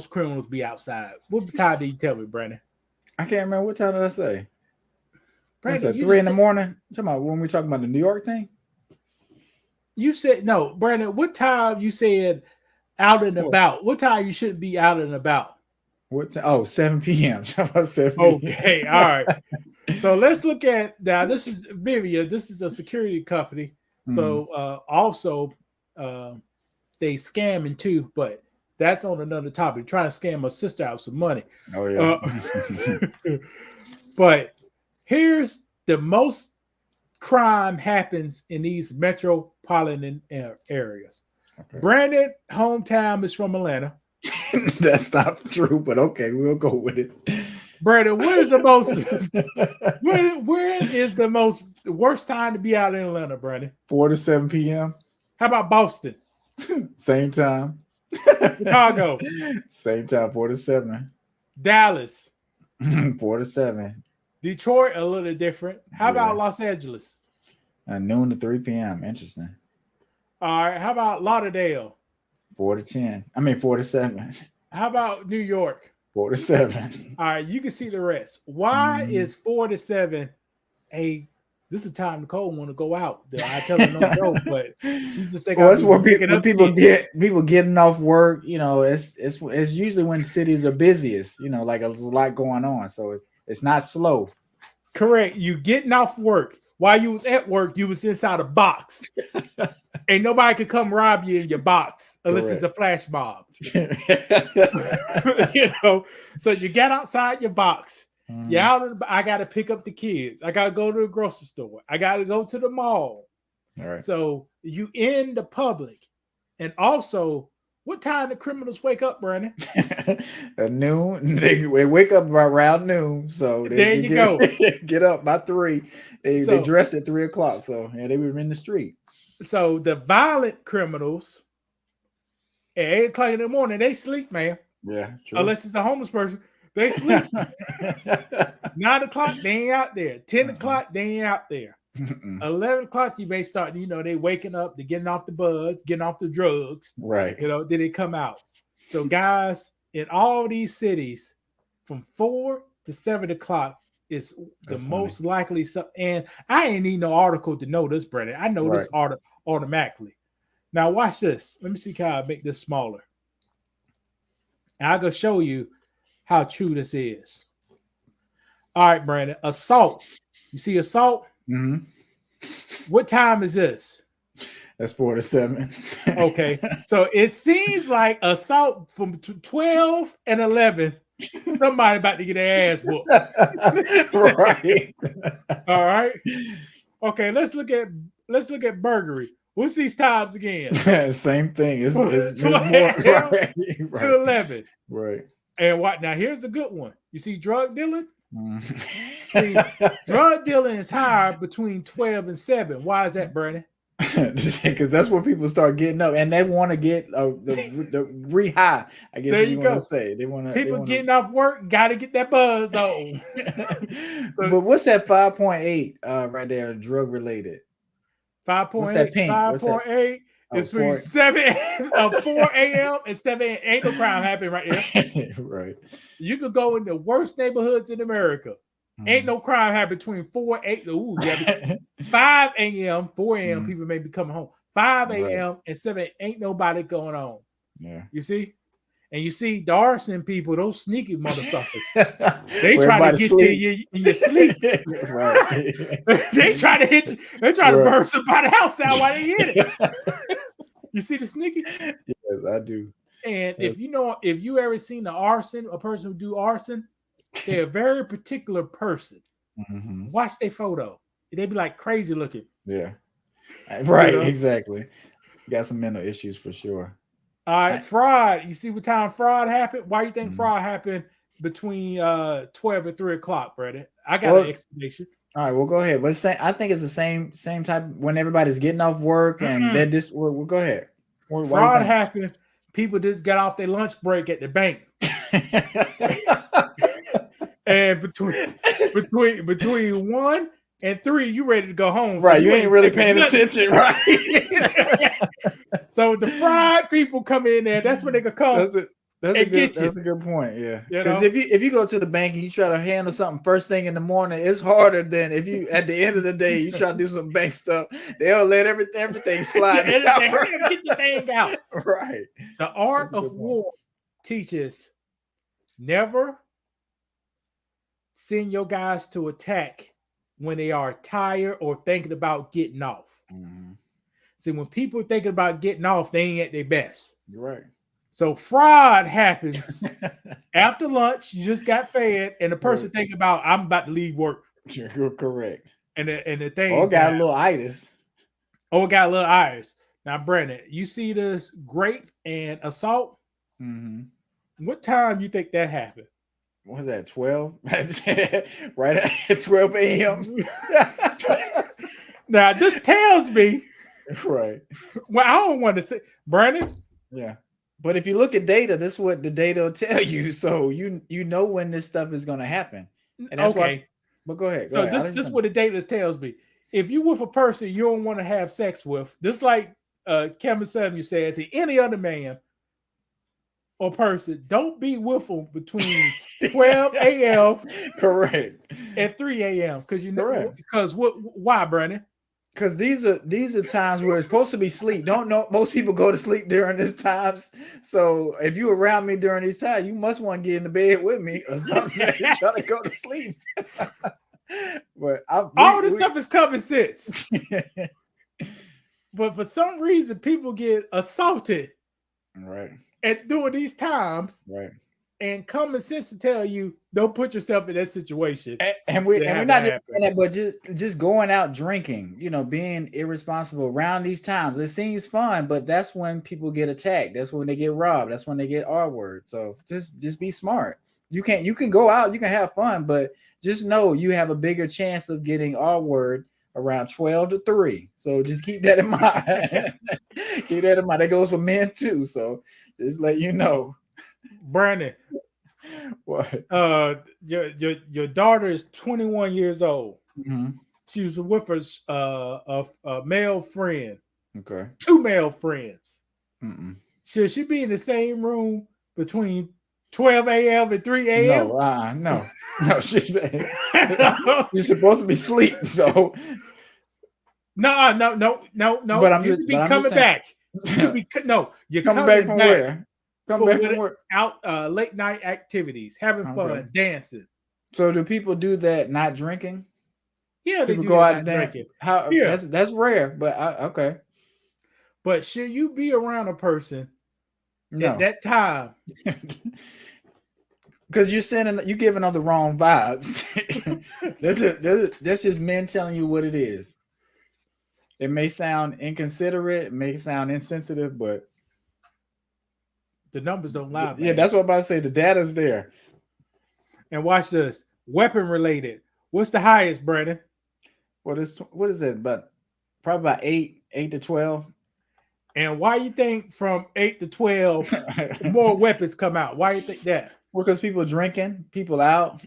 criminals be outside? What time did you tell me, Brandon? I can't remember. What time did I say? Brandon, it's 3 in the morning. Talking about when we talking about the New York thing? You said no, Brandon. What time you said out and about? What time you shouldn't be out and about? What? 7 p.m. 7 p.m. Okay, all right. So let's look at now. This is Vivia. This is a security company. So also they scamming too, but that's on another topic. Trying to scam my sister out some money. Oh yeah. But here's the most crime happens in these metropolitan areas. Okay. Brandon, hometown is from Atlanta. That's not true, but okay, we'll go with it. Brandon, where is the worst time to be out in Atlanta, Brandon? 4 to 7 p.m. How about Boston? Same time. Chicago. Same time, 4 to 7. Dallas. 4 to 7. Detroit, a little different. How about Los Angeles? Noon to 3 p.m. Interesting. All right. How about Lauderdale? 4 to 10. 4 to 7. How about New York? 4 to 7. All right. You can see the rest. Why is 4 to 7 this is time Nicole want to go out. I tell her no joke, but she's just thinking. Well, that's where people getting off work. It's usually when cities are busiest. Like there's a lot going on, so it's not slow. Correct. You getting off work. While you was at work, you was inside a box. Ain't nobody could come rob you in your box unless it's a flash mob. So you get outside your box. I got to pick up the kids. I got to go to the grocery store. I got to go to the mall. All right. So you in the public. And also, what time do criminals wake up, Brandon? At noon. They wake up around noon. So they get up by 3. They dressed at 3 o'clock. So they were in the street. So the violent criminals at 8 o'clock in the morning, they sleep, man. Yeah, true. Unless it's a homeless person. They sleep. 9 o'clock, they ain't out there. 10 o'clock, they ain't out there. 11 o'clock, you may start, they waking up, they're getting off the buzz, getting off the drugs. Right. Then they come out. So guys, in all these cities, from 4 to 7 o'clock is the most likely. And I ain't need no article to know this, Brandon. I know this automatically. Now watch this. Let me see how I make this smaller. And I'll go show you how true this is. All right, Brandon. Assault. You see assault? Mm-hmm. What time is this? That's 4 to 7. Okay. So it seems like assault from 12 and 11. Somebody about to get their ass whooped. Right. All right. Okay, let's look at burglary. What's these times again? Same thing. It's more right. To 11. Right. And what now? Here's a good one. You see drug dealing? See, drug dealing is higher between 12 and 7. Why is that, Bernie? because that's where people start getting up, and they want to get the re-high. I guess There if you you want go. to say they want to. People getting off work got to get that buzz on. But what's that 5.8 right there? Drug related. 5.8. What's that pink? 5.8 is between 4 a.m. and 7 a.m. Ain't no crime happening right there. Right. You could go in the worst neighborhoods in America. Ain't no crime happen between 4 8. Ooh, yeah, 5 a.m., 4 a.m. People may be coming home. 5 a.m. and 7 ain't nobody going on. Yeah. You see? And you see the arson people, those sneaky motherfuckers. They try to get you in your sleep. Right. They try to hit you. They try to burn somebody's house down while they hit it. You see the sneaky? Yes, I do. And if you ever seen a person who do arson, they're a very particular person. Mm-hmm. Watch their photo. They be like crazy looking. Yeah. Right. Exactly. Got some mental issues for sure. All right, fraud. You see what time fraud happened? Why do you think fraud happened between 12 and 3 o'clock, brother? I got an explanation. All right, well, go ahead. But I think it's the same type when everybody's getting off work and they're just. Well, go ahead. Fraud happened. People just got off their lunch break at the bank. And between 1 and 3, you ready to go home. Right, so you ain't really paying attention, right? So the fraud people come in there. That's when they can come. That's a good point. Yeah, because if you go to the bank and you try to handle something first thing in the morning, it's harder than if you at the end of the day you try to do some bank stuff. They'll let everything slide. Get the thing out. Right. The art of war teaches never send your guys to attack when they are tired or thinking about getting off. Mm-hmm. See, when people are thinking about getting off, they ain't at their best. You're right. So fraud happens after lunch. You just got fed, and the person thinking about, I'm about to leave work. You're correct. And the thing. Got a little itis. Got a little itis. Now, Brandon, you see this grape and assault? Mm-hmm. What time you think that happened? What was that, 12? Right at 12 a.m. Now, this tells me. Right. Well, I don't want to say, Brandon. Yeah. But if you look at data, this is what the data will tell you. So you know when this stuff is going to happen. And that's why. But go ahead. This is what the data tells me. If you with a person you don't want to have sex with, just like Kevin Samuel says, any other man or person, don't be with them between 12 a.m. Correct. and 3 a.m. Because why, Brandon? Because these are times where it's supposed to be sleep. Don't know. Most people go to sleep during these times. So if you're around me during these times, you must want to get in the bed with me or something. Try to go to sleep. But all this stuff is common sense. But for some reason, people get assaulted. Right. At during these times. Right. And common sense to tell you, don't put yourself in that situation. And we're not just doing that, but just going out drinking, being irresponsible around these times. It seems fun, but that's when people get attacked. That's when they get robbed. That's when they get R-word. So just be smart. You can go out, you can have fun, but just know you have a bigger chance of getting R-word around 12 to 3. So just keep that in mind. Keep that in mind. That goes for men too. So just let you know. Brandon, what? Your daughter is 21 years old. Mm-hmm. She was with a male friend. Okay. 2 male friends. Mm-mm. Should she be in the same room between 12 a.m. and 3 a.m.? No. She's supposed to be asleep. So no. But I'm coming back. You're coming back from where? Come back from work. Out late night activities, having fun, dancing. So do people do that not drinking? Yeah, people they go out and drinking. That's rare, but okay. But should you be around a person at that time? Because you're giving them the wrong vibes. That's just men telling you what it is. It may sound inconsiderate, it may sound insensitive, but the numbers don't lie. Yeah, that's what I'm about to say. The data's there. And watch this. Weapon related. What's the highest, Brandon? What is it? Probably about 8 8 to 12. And why you think from 8 to 12 more weapons come out? Why you think that? Well, because people drinking, people out,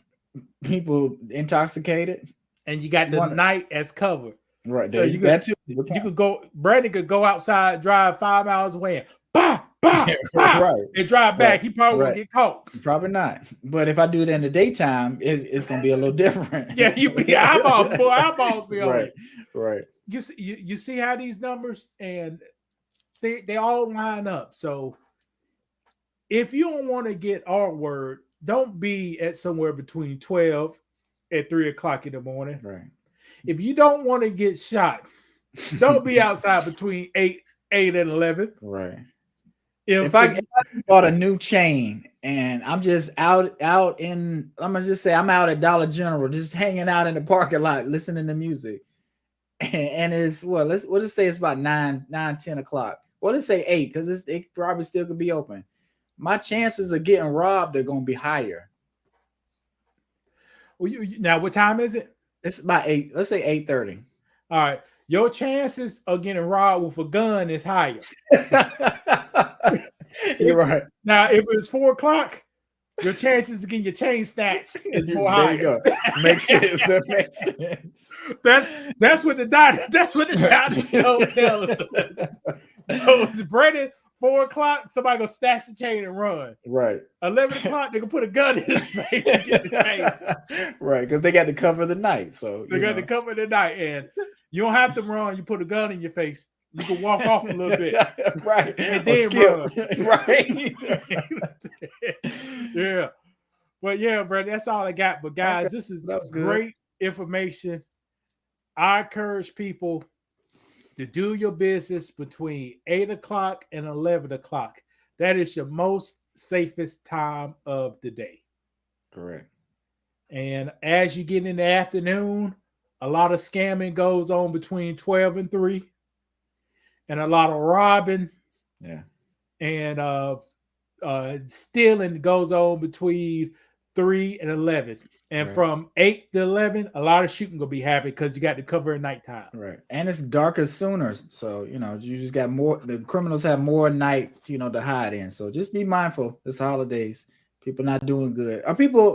people intoxicated, and you got the night as cover. Right. So you could go. Brandon could go outside, drive 5 miles away, and bah, bah, bah, right, and drive back. He probably won't get caught. Probably not. But if I do it in the daytime, it's gonna be a little different. Yeah, you be eyeballs, boy. Eyeballs be on right, you. Right. You see how these numbers and they all line up. So if you don't want to get our word, don't be at somewhere between 12 at 3 o'clock in the morning. Right. If you don't want to get shot, don't be outside between 8 and 11. Right. If I bought a new chain and I'm just out in, I'm gonna just say I'm out at Dollar General, just hanging out in the parking lot, listening to music, and it's we'll just say it's about 10 o'clock. Well, let's say 8 because it probably still could be open. My chances of getting robbed are gonna be higher. Well, now what time is it? It's about 8. Let's say 8:30. All right, your chances of getting robbed with a gun is higher. You're right. Now, if it's 4 o'clock, your chances of getting your chain snatched is more higher. There you go. Makes sense. That makes sense. That's what the doctor. That's what the doctor tell us. So it's Brandon. 4 o'clock, somebody gonna snatch the chain and run. Right. 11 o'clock, they gonna put a gun in his face to get the chain. Right, because they got to cover the night. So they got to cover the night, and you don't have to run. You put a gun in your face. You can walk off a little bit, right, and then run. Right. Yeah, but yeah, bro, that's all I got. But guys, this is great information. I encourage people to do your business between 8 o'clock and 11 o'clock. That is your most safest time of the day. Correct. And as you get in the afternoon, a lot of scamming goes on between 12 and 3. And a lot of robbing. Yeah. And stealing goes on between 3 and 11. And from 8 to 11, a lot of shooting gonna be happening because you got to cover at nighttime. Right. And it's darker sooner. So, you just got more, the criminals have more night, to hide in. So just be mindful. It's holidays. People not doing good.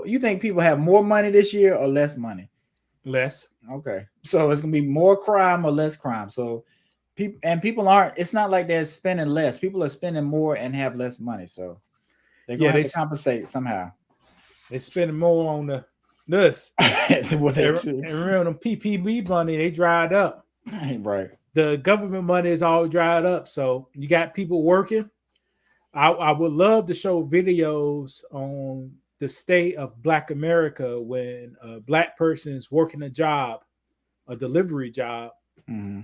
You think people have more money this year or less money? Less. Okay. So it's gonna be more crime or less crime. So people aren't, it's not like they're spending less. People are spending more and have less money. So they're gonna have to compensate somehow. They're spending more on this. And remember them PPP money, they dried up. Right. The government money is all dried up. So you got people working. I would love to show videos on the state of Black America when a Black person is working a delivery job. Mm-hmm.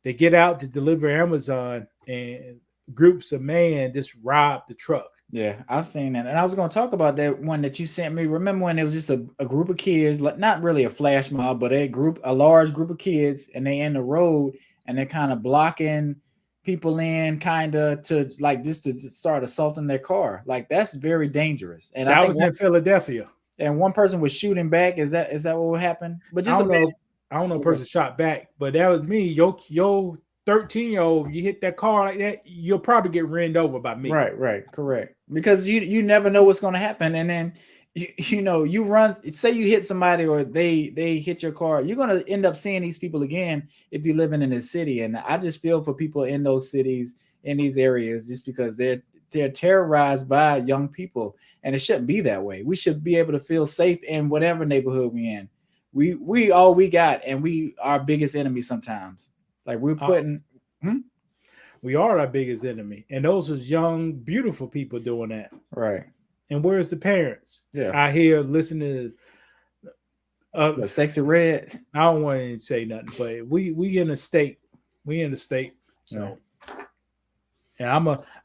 They get out to deliver Amazon and groups of men just rob the truck. Yeah, I've seen that. And I was going to talk about that one that you sent me. Remember when it was just a group of kids, not really a flash mob, but a large group of kids, and they in the road and they're kind of blocking people in to start assaulting their car. Like, that's very dangerous. And that was in Philadelphia. And one person was shooting back. Is that what happened? But just I don't know a person shot back, but that was me. Your 13-year-old, you hit that car like that, you'll probably get ran over by me. Right, correct. Because you never know what's going to happen, and then you run. Say you hit somebody or they hit your car, you're going to end up seeing these people again if you're living in this city. And I just feel for people in those cities, in these areas, just because they're terrorized by young people, and it shouldn't be that way. We should be able to feel safe in whatever neighborhood we're in. We all we got, and we are our biggest enemy sometimes. Like we're putting. We are our biggest enemy, and those was young, beautiful people doing that. Right. And where's the parents? Yeah. I hear listening to Sexy Red. I don't want to say nothing, but we in a state. We in the state. So, and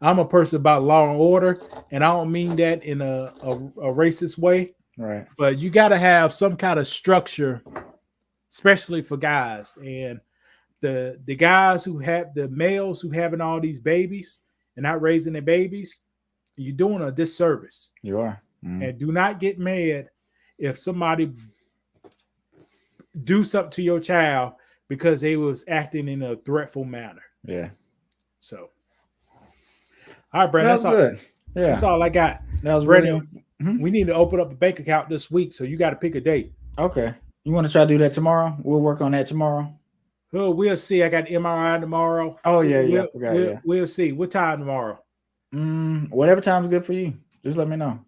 I'm a person about law and order, and I don't mean that in a racist way. Right. But you got to have some kind of structure, especially for guys. And the guys who have the males who having all these babies and not raising their babies, you're doing a disservice. You are. Mm-hmm. And do not get mad if somebody do something to your child because they was acting in a threatful manner. Yeah. So, all right, Brandon, That's good. Yeah, that's all I got. that was Brandon, really we need to open up a bank account this week, so you got to pick a date. okay. You want to try to do that tomorrow? We'll work on that tomorrow. Oh, we'll see. I got MRI tomorrow. Oh yeah, I forgot. We'll see. What time tomorrow? Whatever time's good for you. Just let me know.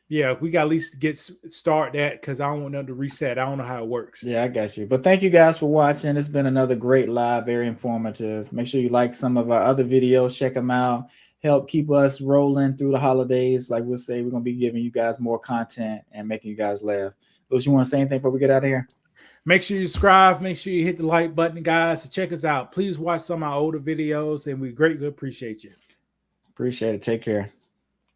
Yeah, we got at least start that because I don't want them to reset. I don't know how it works. Yeah, I got you. But thank you guys for watching. It's been another great live, very informative. Make sure you like some of our other videos. Check them out. Help keep us rolling through the holidays. Like we'll say, we're going to be giving you guys more content and making you guys laugh. Lewis, you want to say anything before we get out of here? Make sure you subscribe. Make sure you hit the like button, guys. Check us out. Please watch some of our older videos, and we greatly appreciate you. Appreciate it. Take care.